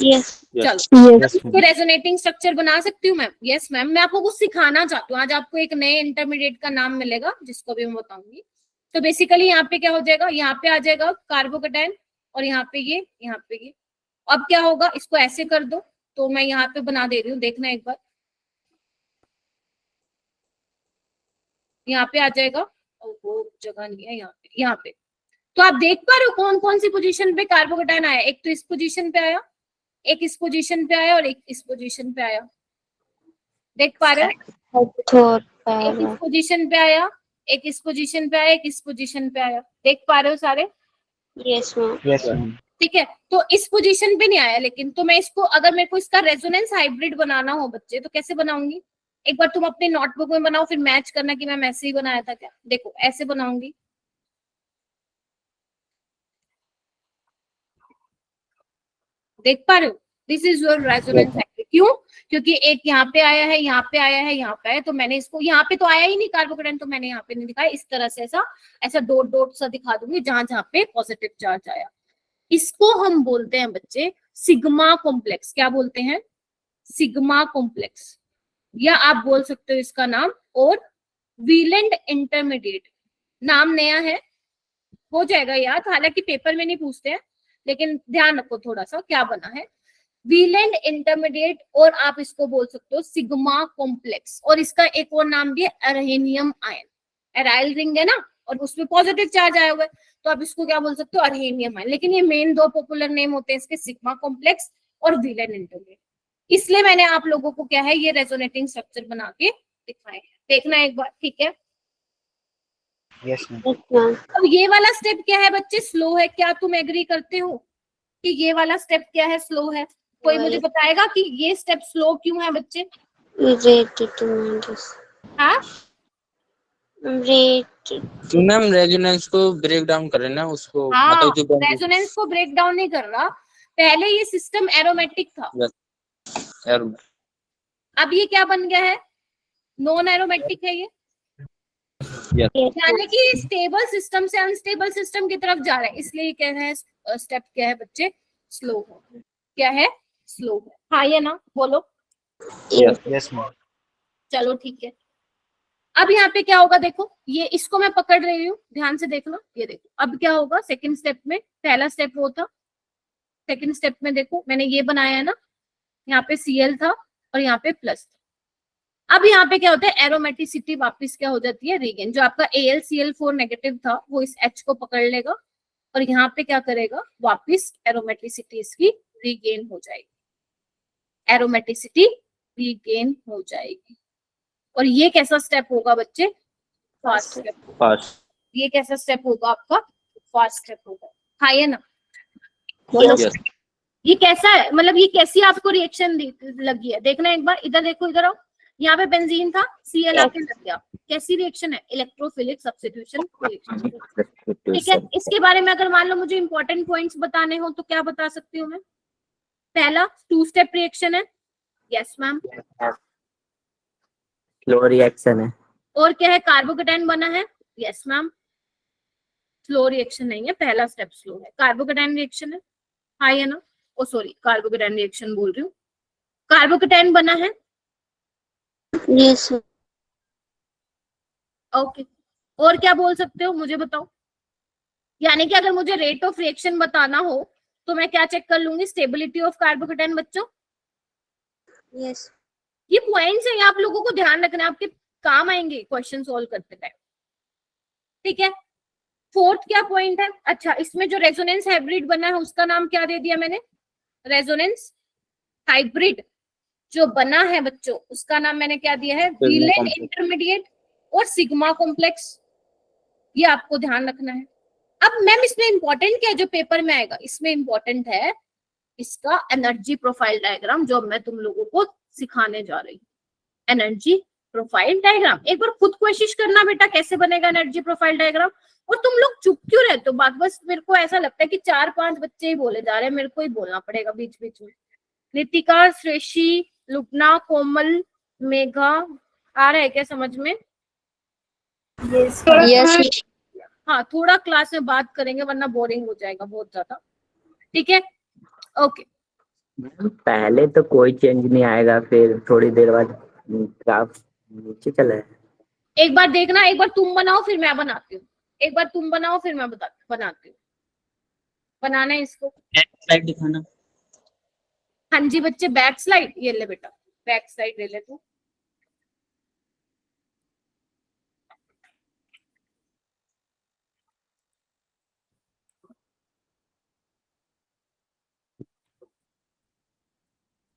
Yes. चलो, इसको रेजोनेटिंग स्ट्रक्चर बना सकती हूँ मैम? यस मैम, मैं आपको कुछ सिखाना चाहती हूँ। आज आपको एक नए इंटरमीडिएट का नाम मिलेगा जिसको भी मैं बताऊंगी। तो बेसिकली यहाँ पे क्या हो जाएगा, यहाँ पे आ जाएगा कार्बोकेटाइन और यहाँ पे ये, यहाँ पे ये। अब क्या होगा, इसको ऐसे कर दो, तो मैं यहाँ पे बना दे रही हूँ, देखना एक बार, यहाँ पे आ जाएगा, वो जगह नहीं है यहाँ पे, यहाँ पे। तो आप देख पा रहे हो कौन कौन सी पोजीशन पे कार्बोकेटाइन आया, एक तो इस पोजीशन पे आया, एक इस पोजीशन पे आया और एक इस पोजीशन पे आया। देख पा रहे हो, एक इस पोजीशन पे आया, एक इस पोजीशन पे आया, एक इस पोजीशन पे आया। देख पा रहे हो सारे? Yes, ma'am. Yes, ma'am. ठीक है, तो इस पोजीशन पे नहीं आया, लेकिन तो मैं इसको, अगर मेरे को इसका रेजोनेंस हाइब्रिड बनाना हो बच्चे, तो कैसे बनाऊंगी, एक बार तुम अपने नोटबुक में बनाओ, फिर मैच करना कि मैं ऐसे ही बनाया था क्या। देखो ऐसे बनाऊंगी, देख पा रहे हो, this is your resonance hybrid. क्यों? क्योंकि एक यहाँ पे आया है, यहाँ पे आया है, यहाँ पे आया, तो मैंने इसको, यहाँ पे तो आया ही नहीं कार्बोकेटाइन, तो मैंने यहाँ पे नहीं दिखाया, इस तरह से ऐसा ऐसा डॉट डॉट सा दिखा दूंगी जहां जहाँ पे पॉजिटिव चार्ज आया। इसको हम बोलते हैं बच्चे सिग्मा कॉम्प्लेक्स। क्या बोलते हैं? सिग्मा कॉम्प्लेक्स, या आप बोल सकते हो इसका नाम और वीलेंट इंटरमीडिएट। नाम नया है, हो जाएगा याद, हालांकि पेपर में नहीं पूछते हैं, लेकिन ध्यान रखो थोड़ा सा क्या बना है, वीलेंट इंटरमीडिएट, और आप इसको बोल सकते हो सिग्मा कॉम्प्लेक्स। और इसका एक और नाम भी है अर्हेनियम आयन। एराइल रिंग है ना, और उसमें पॉजिटिव चार्ज आया हुआ है, तो आप इसको क्या बोल सकते हो, अर्हेनियम आयन। लेकिन ये मेन दो पॉपुलर नेम होते हैं इसके, सिग्मा कॉम्प्लेक्स और वीलेंट इंटरमीडिएट। इसलिए मैंने आप लोगों को क्या है, ये रेजोनेटिंग स्ट्रक्चर बना के दिखाए हैं। देखना एक बार, ठीक है? Yes, ma'am. Yes, ma'am. अब ये वाला स्टेप क्या है बच्चे, स्लो है। क्या तुम एग्री करते हो कि ये वाला स्टेप क्या है, स्लो है? कोई मुझे बताएगा कि ये स्टेप स्लो क्यों है बच्चे? Related to this. हाँ, Related. तो मैम रेजोनेंस को ब्रेक डाउन कर रहे ना उसको, हाँ, मतलब जो रेजोनेंस को ब्रेक डाउन नहीं कर रहा। पहले ये सिस्टम एरोमेटिक था, अब ये क्या बन गया है, नॉन एरोमेटिक है ये। Yes. यानी कि स्टेबल सिस्टम से अनस्टेबल सिस्टम की तरफ जा रहा है, इसलिए कह रहे हैं स्टेप क्या है बच्चे, स्लो है। क्या है? स्लो है। हाँ या ना बोलो? Yes, ma'am. चलो ठीक है। अब यहाँ पे क्या होगा देखो, ये इसको मैं पकड़ रही हूँ, ध्यान से देख लो, ये देखो अब क्या होगा सेकंड स्टेप में, पहला स्टेप वो था, सेकंड स्टेप में देखो मैंने ये बनाया है ना, यहाँ पे Cl था और यहाँ पे प्लस था। अब यहाँ पे क्या होता है, एरोमेटिसिटी वापस क्या हो जाती है, रीगेन। जो आपका AlCl4 नेगेटिव था वो इस H को पकड़ लेगा और यहाँ पे क्या करेगा, वापस एरोमेटिसिटी इसकी रीगेन हो जाएगी, एरोमेटिसिटी रीगेन हो जाएगी। और ये कैसा स्टेप होगा बच्चे, फास्ट स्टेप। फास्ट। ये कैसा स्टेप होगा आपका, फास्ट स्टेप होगा, हाँ ये ना। यस। ये कैसा है, मतलब ये कैसी आपको रिएक्शन लगी है, देखना एक बार, इधर देखो, इधर आओ, यहाँ पे बेंजीन था, Cl आके लग गया, कैसी रिएक्शन है, इलेक्ट्रोफिलिक सब्स्टिट्यूशन रिएक्शन। ठीक है, इसके बारे में अगर मान लो मुझे इंपॉर्टेंट पॉइंट्स बताने हो तो क्या बता सकती हूँ मैं। पहला 2 स्टेप रिएक्शन है, यस मैम। स्लो रिएक्शन है। और क्या है, कार्बोकेटाइन बना है, यस मैम। स्लो रिएक्शन नहीं है, पहला स्टेप स्लो है, कार्बोकेटाइन रिएक्शन है, हाँ है ना, ओ सॉरी कार्बोकेटाइन रिएक्शन बोल रही हूँ, कार्बोकेटाइन बना है, यस ओके। और क्या बोल सकते हो मुझे बताओ, यानी कि अगर मुझे रेट ऑफ रिएक्शन बताना हो तो मैं क्या चेक कर लूंगी, स्टेबिलिटी ऑफ कार्बोकेटाइन। बच्चों यस ये पॉइंट्स है, ये आप लोगों को ध्यान रखना, आपके काम आएंगे क्वेश्चन सोल्व करते टाइम। ठीक है, फोर्थ क्या पॉइंट है, अच्छा इसमें जो रेजोनेंस हाइब्रिड बना है उसका नाम क्या दे दिया मैंने, रेजोनेंस हाइब्रिड जो बना है बच्चों उसका नाम मैंने क्या दिया है, वीलेंट इंटरमीडिएट और सिग्मा कॉम्प्लेक्स। ये आपको ध्यान रखना है। अब मैम इसमें इंपॉर्टेंट क्या है जो पेपर में आएगा, इसमें इंपॉर्टेंट है इसका एनर्जी प्रोफाइल डायग्राम, जो मैं तुम लोगों को सिखाने जा रही हूँ। एनर्जी प्रोफाइल डायग्राम एक बार खुद कोशिश करना बेटा, कैसे बनेगा एनर्जी प्रोफाइल डायग्राम। और तुम लोग चुप क्यों रहते हो, बात बस मेरे को ऐसा लगता है कि 4-5 बच्चे ही बोले जा रहे हैं, मेरे को ही बोलना पड़ेगा बीच बीच में। नितिका, श्रेषी, लुपना, कोमल, मेघा, आ रहा है क्या समझ में? यस हाँ थोड़ा क्लास में बात करेंगे वरना बोरिंग हो जाएगा बहुत ज्यादा। ठीक है, ओके। पहले तो कोई चेंज नहीं आएगा, फिर थोड़ी देर बाद ग्राफ नीचे चला है। एक बार देखना, एक बार तुम बनाओ फिर मैं बनाती हूँ, एक बार तुम बनाओ फिर मैं बनाती हूँ। बनाना है इसको, स्लाइड दिखाना। हाँ जी बच्चे, बैक स्लाइड ये ले बेटा, बैक स्लाइड ले ले तू।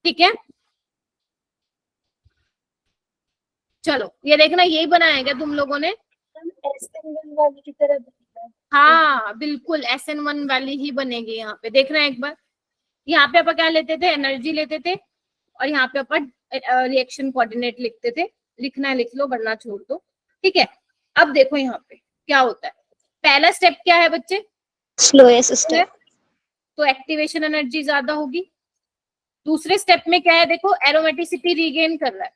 ठीक है, चलो ये देखना, यही बनाया है क्या तुम लोगों ने? वाली की तरह हाँ बिल्कुल SN1 वाली ही बनेगी। यहाँ पे देखना एक बार, यहाँ पे अपन क्या लेते थे, एनर्जी लेते थे और यहाँ पे अपन रिएक्शन कोऑर्डिनेट लिखते थे। लिखना है लिख लो वरना छोड़ दो। ठीक है, अब देखो यहाँ पे क्या होता है। पहला स्टेप क्या है बच्चे, स्लोएस्ट स्टेप तो एक्टिवेशन एनर्जी ज्यादा होगी। दूसरे स्टेप में क्या है देखो, एरोमेटिसिटी रीगेन कर रहा है,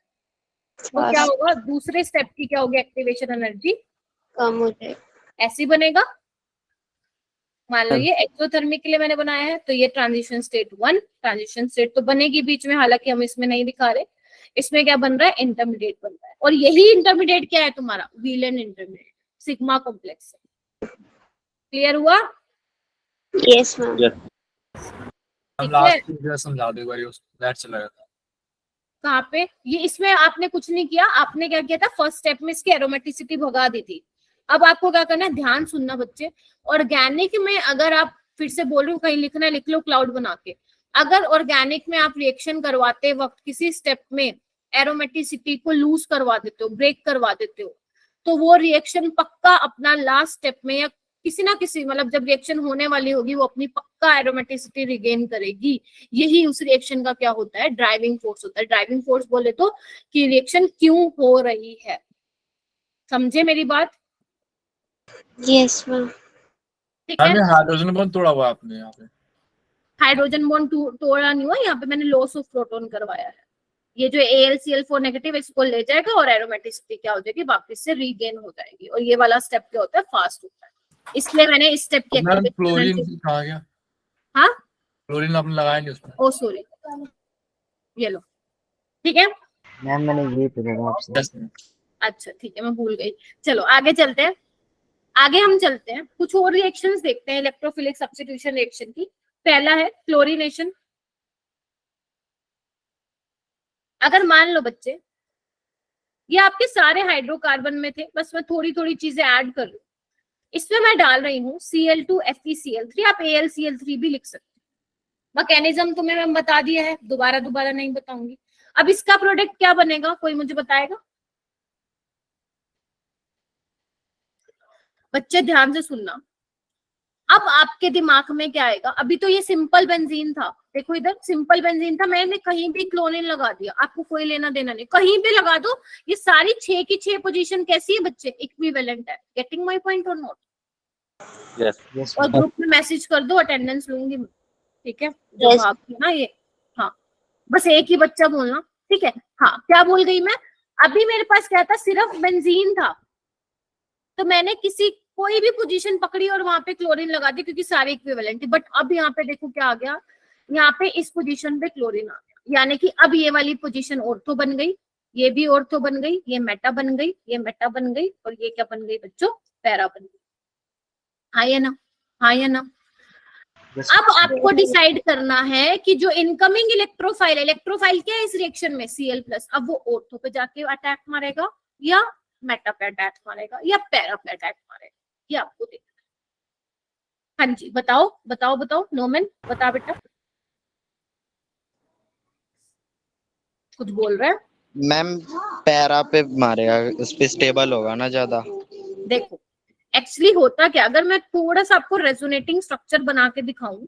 तो क्या होगा दूसरे स्टेप की क्या होगी, एक्टिवेशन एनर्जी कम हो जाए। ऐसी बनेगा। मान लो ये एक्सोथर्मिक के लिए मैंने बनाया है, तो ये ट्रांजिशन स्टेट 1, ट्रांजिशन स्टेट तो बनेगी बीच में, हालांकि हम इसमें नहीं दिखा रहे। इसमें क्या बन रहा है, इंटरमीडिएट बन रहा है, और यही इंटरमीडिएट क्या है तुम्हारा, वीलेंट इंटरमीडिएट सिग्मा कॉम्प्लेक्स। क्लियर हुआ? यस मैम हम ठीक है। लास्ट समझा दो एक बार, दैट चला गया था। कहाँ पे, ये इसमें आपने कुछ नहीं किया, आपने क्या किया था, फर्स्ट स्टेप में इसकी एरोमेटिसिटी भगा दी थी। अब आपको क्या करना है, ध्यान सुनना बच्चे। ऑर्गेनिक में अगर आप, फिर से बोल रही हूँ, कहीं लिखना है लिख लो क्लाउड बना के। अगर ऑर्गेनिक में आप रिएक्शन करवाते वक्त किसी स्टेप में एरोमेटिसिटी को लूज करवा देते हो, ब्रेक करवा देते हो, तो वो रिएक्शन पक्का अपना लास्ट स्टेप में या किसी ना किसी, मतलब जब रिएक्शन होने वाली होगी वो अपनी पक्का एरोमेटिसिटी रिगेन करेगी। यही उस रिएक्शन का क्या होता है, ड्राइविंग फोर्स होता है। ड्राइविंग फोर्स बोले तो कि रिएक्शन क्यों हो रही है, समझे मेरी बात? यस मैम ठीक है, हाइड्रोजन बॉन्ड तोड़ा हुआ आपने यहाँ पे। हाइड्रोजन बॉन्ड तोड़ा नहीं हुआ, यहाँ पे मैंने लॉस ऑफ प्रोटॉन करवाया है। ये जो AlCl4 नेगेटिव इसको ले जाएगा और एरोमेटिसिटी क्या हो जाएगी, वापस से रीगेन हो जाएगी। और ये वाला स्टेप क्या होता है, फास्ट होता है, इसलिए मैंने इस स्टेप की मैम क्लोरीन कहाँ गया? हाँ क्लोरीन आपने लगाया नहीं उसमें। ओ सॉरी, ये लो। ठीक है, मैम मैंने ये पूछा था आपसे। अच्छा ठीक है, मैं भूल गई। चलो आगे चलते हैं, आगे हम चलते हैं, कुछ और रिएक्शंस देखते हैं इलेक्ट्रोफिलिक सब्स्टिट्यूशन रिएक्शन की। पहला है क्लोरीनेशन। अगर मान लो बच्चे ये आपके सारे हाइड्रोकार्बन में थे, बस मैं थोड़ी थोड़ी चीजें ऐड कर रही हूँ, इसमें मैं डाल रही हूँ Cl2 FeCl3, आप AlCl3 भी लिख सकते हो। मैकेनिज्म तुम्हें मैं बता दिया है, दोबारा दोबारा नहीं बताऊंगी। अब इसका प्रोडक्ट क्या बनेगा, कोई मुझे बताएगा? बच्चे ध्यान से सुनना, अब आपके दिमाग में क्या आएगा? अभी तो ये सिंपल बेंजीन था, देखो इधर सिंपल बेंजीन था, मैंने कहीं भी क्लोरीन लगा दिया, आपको कोई लेना देना नहीं, कहीं भी लगा दो, ये सारी 6 की 6 पोजीशन कैसी है बच्चे? इक्विवेलेंट है। गेटिंग माय पॉइंट और नॉट? Yes, और ma'am. ग्रुप में मैसेज कर दो, अटेंडेंस लूंगी मैं, ठीक है? जो Yes. भाग ना ये, हाँ बस एक ही बच्चा बोलना, ठीक है? हाँ क्या बोल गई मैं? अभी मेरे पास क्या था? सिर्फ बेंजीन था, तो मैंने कोई भी पोजीशन पकड़ी और वहां पे क्लोरीन लगा दी क्योंकि सारे इक्विवेलेंट थे। बट अब यहाँ पे देखो क्या आ गया, यहाँ पे इस पोजीशन पे क्लोरीन आ गया, यानी कि अब ये वाली पोजीशन ऑर्थो बन गई, ये भी ऑर्थो बन गई, ये मेटा बन गई, ये मेटा बन गई, और ये क्या बन गई बच्चों? पैरा बन गई। हाँ या ना? हाँ या ना? Yes, अब आपको डिसाइड करना है कि जो इनकमिंग इलेक्ट्रोफाइल क्या है इस रिएक्शन में? Cl+, अब वो ऑर्थो पे जाके अटैक मारेगा या मेटा पे अटैक मारेगा या पैरा पे अटैक मारेगा, ये आपको देखना। हाँ जी बताओ बताओ बताओ, नोमन बता बेटा, कुछ बोल रहा है? मैम पैरा पे मारेगा, उस पे स्टेबल होगा ना ज्यादा। देखो एक्चुअली होता क्या, अगर मैं थोड़ा सा आपको रेजोनेटिंग स्ट्रक्चर बना के दिखाऊं,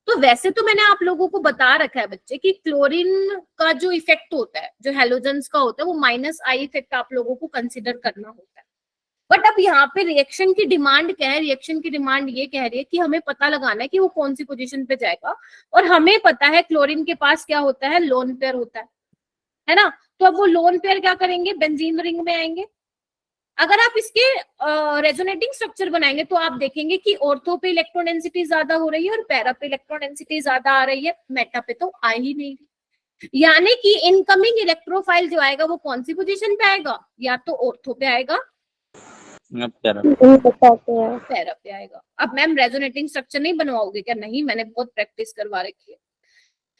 तो वैसे तो मैंने आप लोगों को बता रखा है बच्चे कि क्लोरीन का जो इफेक्ट होता है, जो हेलोजेंस का होता है, वो -I इफेक्ट आप लोगों को कंसिडर करना होता है। बट अब यहाँ पे रिएक्शन की डिमांड क्या है? रिएक्शन की डिमांड ये कह रही है कि हमें पता लगाना है कि वो कौन सी पोजीशन पे जाएगा, और हमें पता है क्लोरीन के पास क्या होता है? लोन पेयर होता है ना? तो अब वो लोन पेयर क्या करेंगे? बेंजीन रिंग में आएंगे। अगर आप इसके रेजोनेटिंग स्ट्रक्चर बनाएंगे तो आप देखेंगे कि ऑर्थो पे इलेक्ट्रॉन डेंसिटी ज्यादा हो रही है और पैरा पे इलेक्ट्रॉन डेंसिटी ज्यादा आ रही है, मेटा पे तो आ ही नहीं। यानी कि इनकमिंग इलेक्ट्रोफाइल जो आएगा वो कौन सी पोजीशन पे आएगा? या तो ऑर्थो पे आएगा, पैरा पे आएगा। अब मैम रेजोनेटिंग स्ट्रक्चर नहीं बनवाओगे क्या? नहीं, मैंने बहुत प्रैक्टिस करवा रखी है।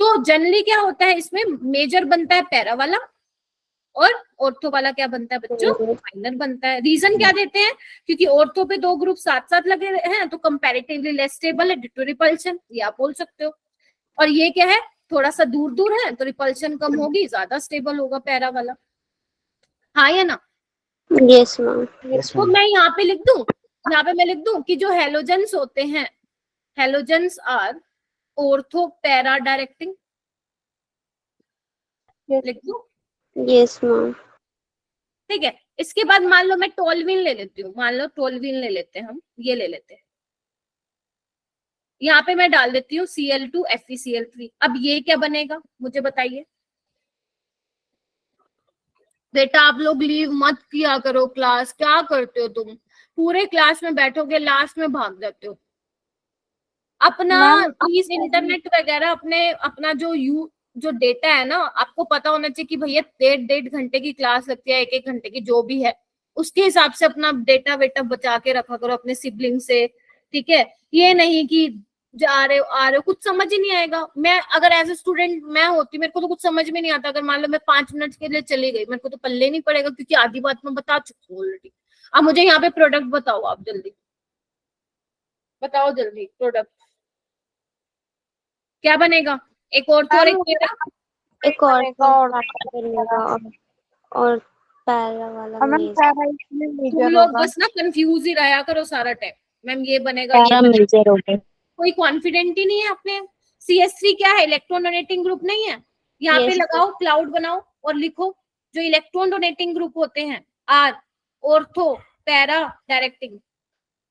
तो जनरली क्या होता है, इसमें मेजर बनता है पैरा वाला और ऑर्थो वाला क्या बनता है बच्चों? माइनर बनता है। रीजन क्या देते हैं? क्योंकि ऑर्थो पे 2 ग्रुप साथ साथ लगे हैं तो कंपैरेटिवली लेस स्टेबल है ड्यू टू रिपल्शन, ये आप बोल सकते हो। और ये क्या है, थोड़ा सा दूर दूर है तो रिपल्शन कम होगी, ज्यादा स्टेबल होगा पैरा वाला। हाँ या ना? Yes, ma'am. Yes, तो ma'am. मैं यहाँ पे लिख दूं, यहाँ पे मैं लिख दूं कि जो हेलोजेंस होते हैं, halogens are ortho para directing, लिख दूं? Yes, ma'am. ठीक है। इसके बाद मान लो मैं टोल्यूइन ले लेती हूँ, मान लो टोल्यूइन ले लेते हैं हम, ये ले लेते हैं, यहाँ पे मैं डाल देती हूँ Cl2 FeCl3। अब ये क्या बनेगा मुझे बताइए बेटा? आप लोग लीव मत किया करो क्लास, क्या करते हो तुम? पूरे क्लास में बैठोगे, लास्ट में भाग जाते हो। अपना प्लीज इंटरनेट वगैरह अपना जो डेटा है ना, आपको पता होना चाहिए कि भैया 1.5 घंटे की क्लास लगती है, 1 घंटे की, जो भी है उसके हिसाब से अपना डेटा वेटा बचा के रखा करो अपने सिबलिंग से, ठीक है? ये नहीं कि जा रहे हो आ रहे हो, कुछ समझ ही नहीं आएगा। मैं अगर एज ए स्टूडेंट मैं होती, मेरे को तो कुछ समझ में नहीं आता। अगर मान लो मैं 5 मिनट के लिए चली गई, मेरे को तो पल्ले नहीं पड़ेगा क्योंकि आधी बात मैं बता चुकी हूँ ऑलरेडी। अब मुझे यहाँ पे प्रोडक्ट बताओ, आप जल्दी बताओ, जल्दी प्रोडक्ट क्या बनेगा? एक और तो एक और बनेगा और पैरा वाला तुम लोग बस ना कंफ्यूज ही रहा करो सारा टाइम। मैम ये बनेगा, ये मेजर होगा। कोई कॉन्फिडेंट ही नहीं है अपने। CS3 क्या है? इलेक्ट्रॉन डोनेटिंग ग्रुप नहीं है? यहाँ पे लगाओ, क्लाउड बनाओ और लिखो जो इलेक्ट्रॉन डोनेटिंग ग्रुप होते हैं, आर ऑर्थो पैरा डायरेक्टिंग।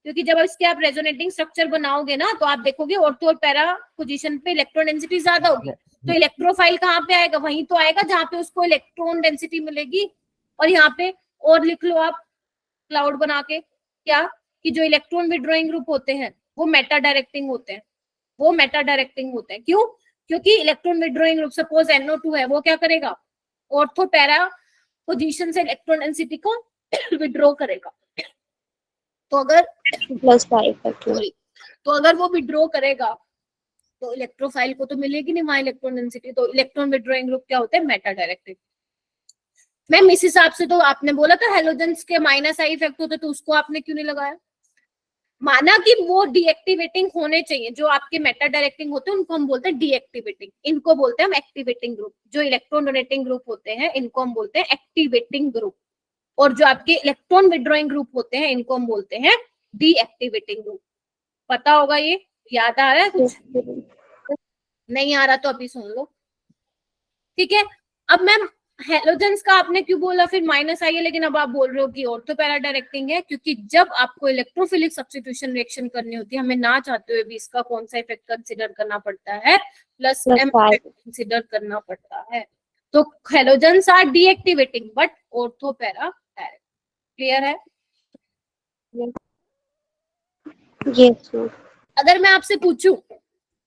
क्योंकि जब इसके आप रेजोनेटिंग स्ट्रक्चर बनाओगे ना तो आप देखोगे ऑर्थो और पैरा पोजीशन पे इलेक्ट्रॉन डेंसिटी ज्यादा होगी, तो इलेक्ट्रोफाइल कहाँ पे आएगा? वहीं तो आएगा जहाँ पे उसको इलेक्ट्रॉन डेंसिटी मिलेगी। और यहाँ पे और लिख लो आप क्लाउड बना के, क्या कि जो इलेक्ट्रॉन विड्रॉइंग ग्रुप होते हैं वो मेटा डायरेक्टिंग होते हैं, वो मेटा डायरेक्टिंग होते हैं। क्यों? क्योंकि electron withdrawing group suppose NO2 है, वो क्या करेगा? ऑर्थो पैरा पोजीशन से इलेक्ट्रॉन डेंसिटी को विड्रॉ करेगा, तो अगर प्लस का इफेक्ट sorry, तो अगर वो विड्रॉ करेगा तो इलेक्ट्रोफाइल को तो मिलेगी नहीं वहां इलेक्ट्रॉन डेंसिटी, तो इलेक्ट्रॉन विड्रॉइंग ग्रुप क्या होते हैं, मेटा डायरेक्टिव। मैम इस हिसाब से तो आपने बोला था हेलोजेंस के माइनस आई इफेक्ट होते, तो उसको आपने क्यों नहीं लगाया? माना कि वो डीएक्टिवेटिंग होने चाहिए, जो आपके मेटा डायरेक्टिंग होते हैं उनको हम बोलते हैं डीएक्टिवेटिंग, इनको बोलते हैं हम एक्टिवेटिंग ग्रुप। जो इलेक्ट्रॉन डोनेटिंग ग्रुप होते हैं इनको हम बोलते हैं एक्टिवेटिंग ग्रुप, और जो आपके इलेक्ट्रॉन विड्रॉइंग ग्रुप होते हैं इनको हम बोलते हैं डीएक्टिवेटिंग ग्रुप। पता होगा, ये याद आ रहा है? कुछ नहीं आ रहा तो अभी सुन लो, ठीक है। अब मैम हेलोजेंस का आपने क्यों बोला फिर माइनस आई है, लेकिन अब आप बोल रहे हो कि ऑर्थो पैरा डायरेक्टिंग है? क्योंकि जब आपको इलेक्ट्रोफिलिक सब्स्टिट्यूशन रिएक्शन करनी होती है, हमें ना चाहते हुए भी इसका कौन सा इफेक्ट कंसीडर करना पड़ता है, प्लस एम कंसीडर करना पड़ता है। तो halogens are deactivating but ortho para direct. Clear है? Yes ma'am. अगर मैं आपसे पूछूं,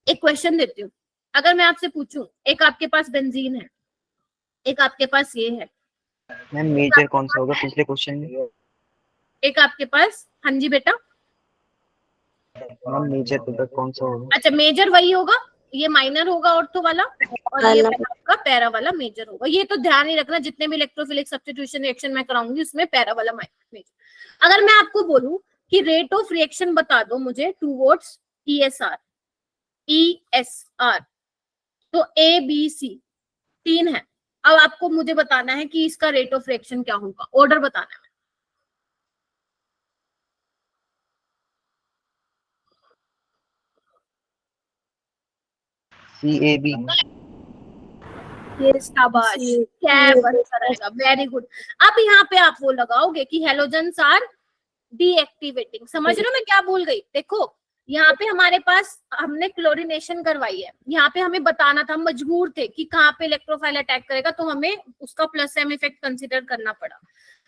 एक क्वेश्चन देती हूँ, अगर मैं आपसे पूछूं, एक आपके पास बेंजीन है, एक आपके पास ये है, मैम मेजर कौन सा होगा पिछले क्वेश्चन में? एक आपके पास, हाँ जी बेटा, मैम मेजर प्रोडक्ट कौन सा होगा? अच्छा मेजर वही होगा, ये माइनर होगा ऑर्थो वाला, और ये आपका पैरा वाला मेजर होगा। ये तो ध्यान ही रखना, जितने भी इलेक्ट्रोफिलिक सब्स्टिट्यूशन रिएक्शन मैं कराऊंगी उसमें पैरा वाला मेजर। अगर मैं आपको बोलूं कि रेट ऑफ रिएक्शन बता दो मुझे टूवर्ड्स ESR, तो ABC 3 है। अब आपको मुझे बताना है कि इसका रेट ऑफ रिएक्शन क्या होगा, ऑर्डर बताना है। CAB। ये शाबाश, कैब आंसर आएगा, वेरी गुड। अब यहाँ पे आप वो लगाओगे कि हेलोजेंस आर डीएक्टिवेटिंग। समझ रहे हो मैं क्या बोल गई? देखो यहाँ पे हमारे पास हमने क्लोरीनेशन करवाई है, यहाँ पे हमें बताना था, हम मजबूर थे कि कहाँ पे इलेक्ट्रोफाइल अटैक करेगा, तो हमें उसका प्लस एम इफेक्ट कंसीडर करना पड़ा।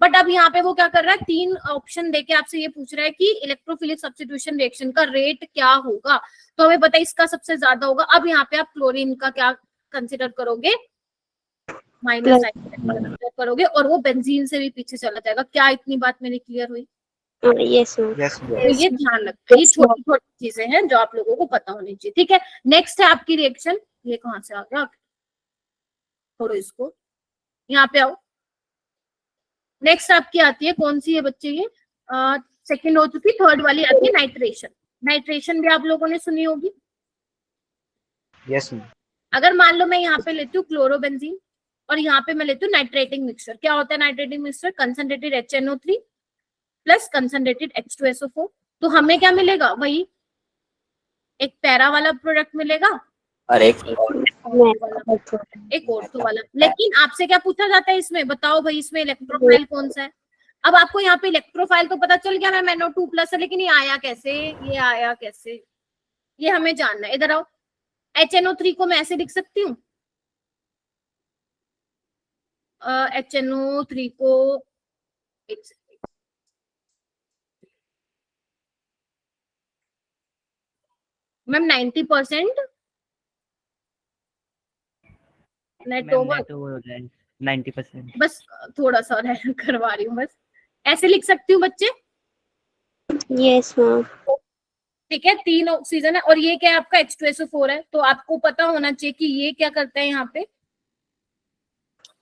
बट अब यहाँ पे वो क्या कर रहा है, 3 ऑप्शन देके आपसे ये पूछ रहा है कि इलेक्ट्रोफिलिक सब्स्टिट्यूशन रिएक्शन का रेट क्या होगा, तो हमें पता है इसका सबसे ज्यादा होगा। अब यहाँ पे आप क्लोरीन का क्या कंसिडर करोगे, माइनस आई करोगे, और वो बेंजीन से भी पीछे चला जाएगा। क्या इतनी बात मेरी क्लियर हुई? Yes ma'am. तो ये ध्यान रखना, ये छोटी छोटी चीजें हैं जो आप लोगों को पता होनी चाहिए, ठीक है। नेक्स्ट है आपकी रिएक्शन, ये कहाँ से आ गया, छोड़ो इसको, यहाँ पे आओ। नेक्स्ट आपकी आती है कौन सी है बच्चे, ये सेकंड हो चुकी, थर्ड वाली आती है नाइट्रेशन। नाइट्रेशन भी आप लोगों ने सुनी होगी। Yes ma'am. अगर मान लो मैं यहाँ पे लेती हूँ क्लोरोबेंजीन और यहाँ पे मैं लेती हूँ नाइट्रेटिंग मिक्सचर, क्या होता है nitrating mixture, concentrated HNO3 plus concentrated H2SO4, तो हमें क्या मिलेगा, वही एक पैरा वाला प्रोडक्ट मिलेगा और एक ऑर्थो वाला। लेकिन आपसे क्या पूछा जाता है इसमें, बताओ भाई इसमें इलेक्ट्रोफाइल कौन सा है। अब आपको यहाँ पे इलेक्ट्रोफाइल तो पता चल गया मैम NO2+ है, लेकिन ये आया कैसे, ये आया कैसे, ये हमें जानना है। इधर आओ, HNO3 को मैं ऐसे लिख सकती हूँ, HNO3 को मैम 90% नेट ओवर, 90%। बस थोड़ा सा करवा रही हूँ, बस ऐसे लिख सकती हूँ बच्चे, यस मैम। ठीक है। 3 ऑक्सीजन है और ये क्या है आपका H2SO4 है, तो आपको पता होना चाहिए कि ये क्या करता है, यहाँ पे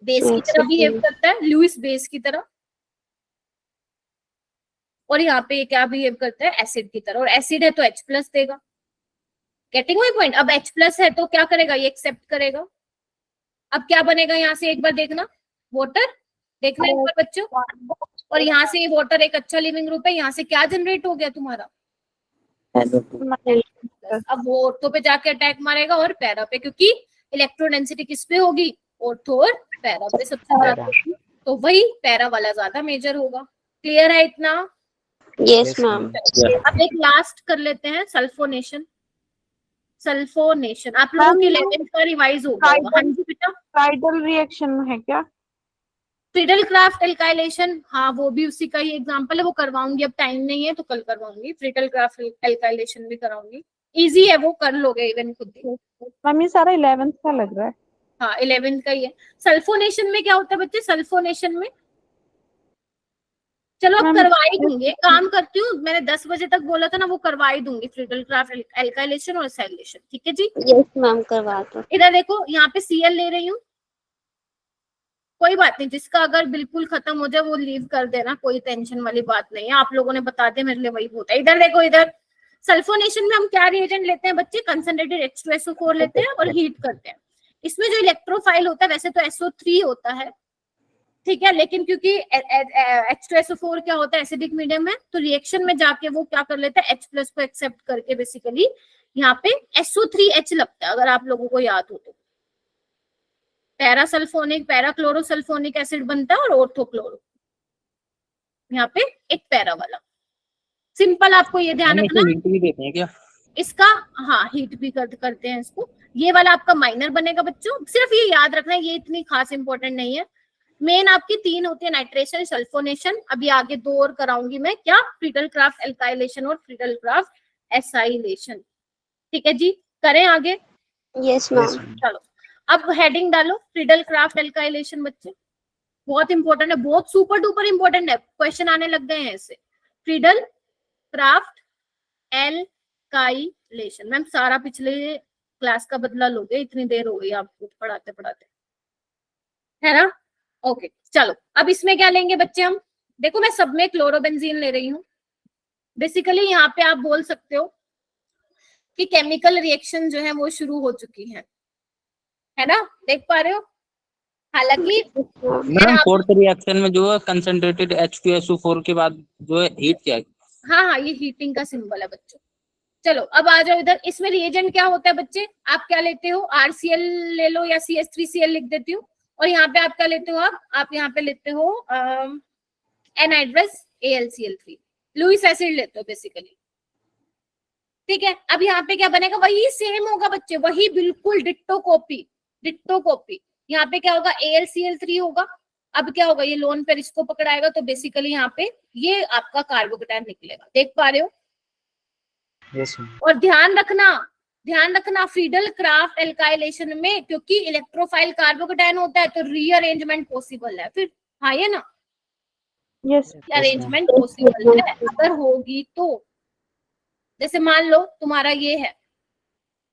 बेस की तरह बिहेव करता है, लुईस बेस की तरह, और यहाँ पे ये क्या बिहेव करता है, एसिड की तरह, और एसिड है तो H+ देगा। Getting my point? अब H+ है तो क्या करेगा, ये एक्सेप्ट करेगा। अब क्या बनेगा यहाँ से, एक बार देखना, वाटर, देखना एक बार बच्चों, और यहाँ से वाटर एक अच्छा लिविंग ग्रुप है, यहाँ से क्या जनरेट हो गया तुम्हारा, अब वो ऑर्थो पे जाके अटैक मारेगा और पैरा पे, क्योंकि इलेक्ट्रोडेंसिटी किस पे होगी, ऑर्थो और पैरा पे सबसे ज्यादा, तो वही पैरा वाला ज्यादा मेजर होगा। क्लियर है इतना? Yes ma'am. अब एक लास्ट कर लेते हैं, सल्फोनेशन। सल्फोनेशन आप लोगों के 11th का रिवाइज होगा। हाँ जी बेटा, फ्राइडल रिएक्शन है क्या? फ्रीडल क्राफ्ट एल्काइलेशन, हाँ वो भी उसी का ही एग्जांपल है, वो करवाऊंगी, अब टाइम नहीं है तो कल करवाऊंगी। फ्रीडल क्राफ्ट एल्काइलेशन भी कराऊंगी, इजी है वो, कर लोगे इवन खुद ही। मम्मी सारा 11th का लग रहा है। हाँ 11th का ही है। सल्फोनेशन में क्या होता है बच्चे, सल्फोनेशन में चलो अब मैम, करवाई दूंगी, एक काम करती हूँ, मैंने 10 बजे तक बोला था ना, वो करवाई दूंगी फ्रीडल क्राफ्ट एल्काइलेशन और एसाइलेशन, ठीक है जी। यस मैम करवा दो। इधर देखो, यहाँ पे Cl ले रही हूँ, कोई बात नहीं, जिसका अगर बिल्कुल खत्म हो जाए वो लीव कर देना, कोई टेंशन वाली बात नहीं है, आप लोगों ने बता दिया मेरे लिए वही होता है। इधर देखो, इधर सल्फोनेशन में हम क्या रिएजेंट लेते हैं बच्चे, कंसंट्रेटेड H2SO4 लेते हैं और हीट करते हैं। इसमें जो इलेक्ट्रोफाइल होता है वैसे तो SO3 होता है, ठीक है, लेकिन क्योंकि H2SO4 क्या होता है, एसिडिक मीडियम है, तो रिएक्शन में जाके वो क्या कर लेता है, H+ को एक्सेप्ट करके बेसिकली यहाँ पे SO3H लगता है, अगर आप लोगों को याद हो तो। पैरासल्फोनिक पैराक्लोरोसल्फोनिक एसिड बनता है और ऑर्थोक्लोरो, यहाँ पे एक पैरा वाला। सिंपल, आपको ये ध्यान रखना। हिंट भी देते हैं क्या? इसका हाँ हीट भी करते हैं इसको। ये वाला आपका माइनर बनेगा बच्चों, सिर्फ ये याद रखना है, ये इतनी खास इंपॉर्टेंट नहीं है। मेन आपकी 3 होती है, नाइट्रेशन, सल्फोनेशन, अभी आगे 2 और कराऊंगी मैं, क्या, फ्रीडल क्राफ्ट एल्काइलेशन और फ्रीडल क्राफ्ट एसाइलेशन, ठीक है जी। करें आगे? Yes ma'am. चलो अब हेडिंग डालो, फ्रीडल क्राफ्ट एल्काइलेशन बच्चे, बहुत इंपॉर्टेंट है, बहुत सुपर डुपर इंपॉर्टेंट है, क्वेश्चन आने लग गए हैं ऐसे। फ्रीडल क्राफ्ट एल्काइलेशन, मैम सारा पिछले क्लास का बदला लोगे, इतनी देर हो गई आपको पढ़ाते पढ़ाते, है ना? ओके चलो, अब इसमें क्या लेंगे बच्चे हम, देखो मैं सब में क्लोरोबेंजीन ले रही हूँ। बेसिकली यहाँ पे आप बोल सकते हो कि केमिकल रिएक्शन जो है वो शुरू हो चुकी है ना, देख पा रहे हो। हालांकि मैम फोर्थ रिएक्शन में जो है कंसंट्रेटेड H2SO4 के बाद जो है हीट क्या है? हाँ, ये हीटिंग का सिंबल है बच्चों। चलो अब आ जाओ इधर, इसमें रिएजेंट क्या होता है बच्चे, आप क्या लेते हो, RCl ले लो या CH3Cl लिख देती हूँ, और यहाँ पे आप क्या लेते हो, आप यहाँ पे लेते हो एनहाइड्रस AlCl3, लुईस एसिड लेते हो बेसिकली, ठीक है। अब यहाँ पे क्या बनेगा, वही सेम होगा बच्चे, वही बिल्कुल डिट्टो कॉपी। यहाँ पे क्या होगा, AlCl3 होगा। अब क्या होगा, ये लोन पेयर इसको पकड़ाएगा, तो बेसिकली यहाँ पे ये आपका कार्बोकेटायन निकलेगा, देख पा रहे हो। यस और ध्यान रखना फ्रीडल क्राफ्ट एल्काइलेशन में, क्योंकि इलेक्ट्रोफाइल कार्बोकेटायन होता है तो रीअरेंजमेंट पॉसिबल है फिर, हाँ ये ना, यस अरेंजमेंट पॉसिबल है अगर होगी तो। जैसे मान लो तुम्हारा ये है,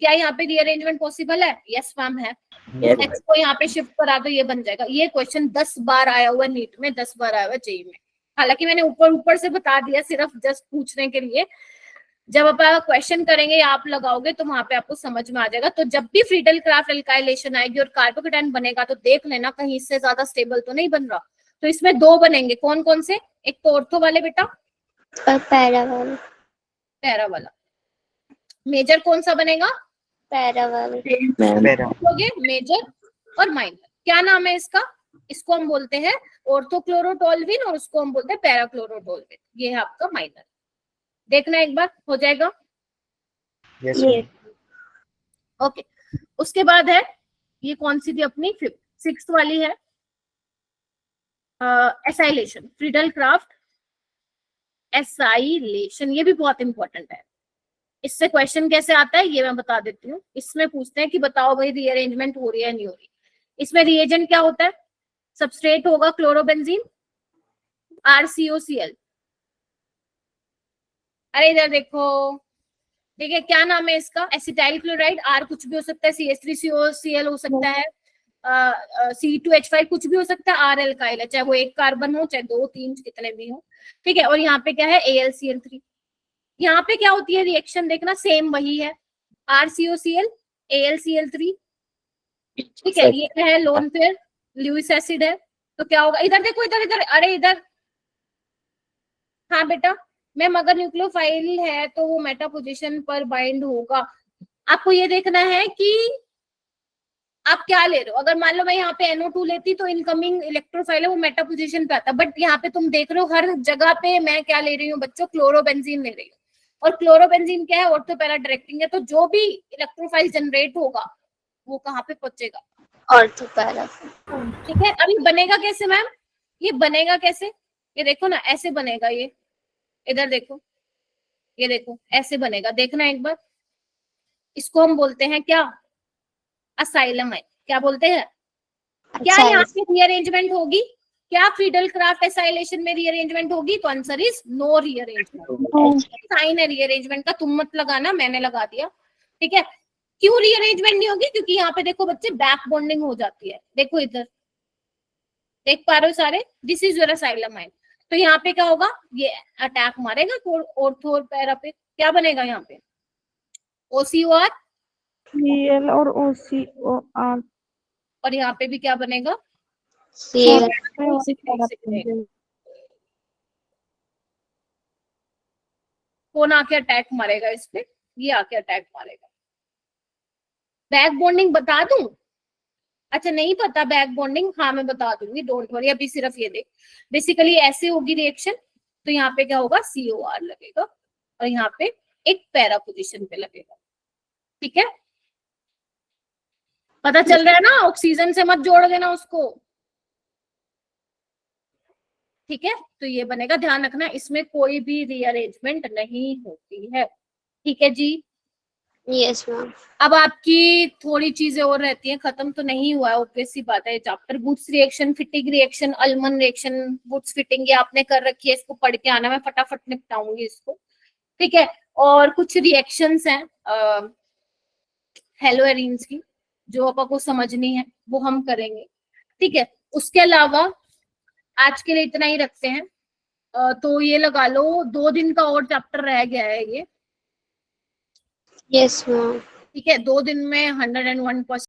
क्या यहाँ पे रीअरेंजमेंट पॉसिबल है? यस मैम है। Yes. एक्स को यहाँ पे शिफ्ट करा दो, ये बन जाएगा। ये क्वेश्चन 10 बार आया हुआ नीट में, 10 बार आया हुआ जेईई में। हालांकि मैंने ऊपर से बता दिया सिर्फ जस्ट पूछने के लिए, जब आप क्वेश्चन करेंगे या आप लगाओगे तो वहां पे आपको समझ में आ जाएगा। तो जब भी फ्रीडल क्राफ्ट एल्काइलेशन आएगी और कार्बोकेटायन बनेगा तो देख लेना कहीं इससे ज्यादा स्टेबल तो नहीं बन रहा। तो इसमें 2 बनेंगे, कौन कौन से, एक तो ऑर्थो वाले बेटा, और पैरा वाला। पैरा वाला। मेजर कौन सा बनेगा? पैरा वाला। ये मेजर और माइनर, क्या नाम है इसका? इसको हम बोलते हैं ऑर्थोक्लोरोटोल्विन और उसको हम बोलते हैं पैराक्लोरोटोल्विन। ये है आपका माइनर। देखना एक बार, हो जाएगा। यस ओके, उसके बाद है ये कौन सी थी अपनी, 6th वाली है एसाइलेशन, फ्रीडल क्राफ्ट एसाइलेशन। ये भी बहुत इंपॉर्टेंट है। इससे क्वेश्चन कैसे आता है ये मैं बता देती हूँ। इसमें पूछते हैं कि बताओ भाई रीअरेंजमेंट हो रही है नहीं हो रही। इसमें रिएजेंट क्या होता है, सबस्ट्रेट होगा क्लोरोबेंजीन, RCOCl। अरे इधर देखो, ठीक है, क्या नाम है इसका, एसिटाइल क्लोराइड। R कुछ भी हो सकता है, CH3COCl हो सकता है, C2H5 कुछ भी हो सकता है, R एल्काइल है, चाहे वो 1 कार्बन हो चाहे 2 3 कितने भी हो, ठीक है। और यहाँ पे क्या है, AlCl3। यहाँ पे क्या होती है रिएक्शन, देखना सेम वही है, RCOCl AlCl3, ठीक है। ये क्या है, लोन पेयर लुईस एसिड है। तो क्या होगा, इधर देखो, इधर अरे इधर, हाँ बेटा मैम अगर न्यूक्लियोफाइल है तो वो मेटा पोजीशन पर बाइंड होगा। आपको ये देखना है कि आप क्या ले रहे हो। अगर मान लो मैं यहाँ पे NO2 लेती तो इनकमिंग इलेक्ट्रोफाइल है वो मेटा पोजीशन पे आता, बट यहाँ पे तुम देख रहे हो हर जगह पे मैं क्या ले रही हूँ बच्चों, क्लोरोबेंजीन ले रही हूँ। और क्लोरोबेंजीन क्या है, ऑर्थो पैरा डायरेक्टिंग है, तो जो भी इलेक्ट्रोफाइल जनरेट होगा वो कहाँ पे पहुंचेगा, ऑर्थो पैरा। ठीक है। अभी बनेगा कैसे मैम, ये बनेगा कैसे, ये देखो ना ऐसे बनेगा, ये इधर देखो, ये देखो ऐसे बनेगा, देखना एक बार। इसको हम बोलते हैं क्या, असाइलम है। क्या बोलते हैं, क्या यहाँ पे रीअरेंजमेंट होगी, क्या फीडल क्राफ्ट एसाइलेशन में रीअरेंजमेंट होगी? तो answer is no rearrangement. Sign है रीअरेंजमेंट का, तुम मत लगाना, मैंने लगा दिया, ठीक है। क्यों रीअरेंजमेंट नहीं होगी? क्योंकि यहाँ पे देखो बच्चे बैक बॉन्डिंग हो जाती है, देखो इधर देख पा रहे हो सारे, दिस इज योर असाइलम आइन। तो यहाँ पे क्या होगा, ये अटैक मारेगा ऑर्थो और पैरा पे, क्या बनेगा यहाँ पे? OCOR, CL और OCOR और यहाँ पे भी क्या बनेगा? CL कौन आके अटैक मारेगा इस पे? ये आके अटैक मारेगा। बैक बॉन्डिंग बता दूं? अच्छा नहीं पता बैक बॉन्डिंग, हाँ मैं बता दूंगी, डोंट वरी, अभी सिर्फ ये देख। बेसिकली ऐसे होगी रिएक्शन, तो यहाँ पे क्या होगा, COR लगेगा और यहाँ पे एक पैरा पोजीशन पे लगेगा, ठीक है। पता चल रहा है ना? ऑक्सीजन से मत जोड़ देना उसको, ठीक है। तो ये बनेगा, ध्यान रखना इसमें कोई भी रीअरेंजमेंट नहीं होती है, ठीक है जी। yes ma'am. अब आपकी थोड़ी चीजें और रहती हैं, खत्म तो नहीं हुआ है, ऑब्वियस सी बात है। ये chapter Wurtz reaction, Fittig reaction, Ullmann reaction, Wurtz Fittig, ये आपने कर रखी है, इसको पढ़ के आना, मैं फटाफट निपटाऊंगी इसको, ठीक है। और कुछ रिएक्शंस हैं हेलोएरीन्स की, जो आपको समझनी है वो हम करेंगे, ठीक है। उसके अलावा आज के लिए इतना ही रखते हैं। तो ये लगा लो 2 दिन का और चैप्टर रह गया है ये, yes मैम। ठीक है। 2 दिन में 101%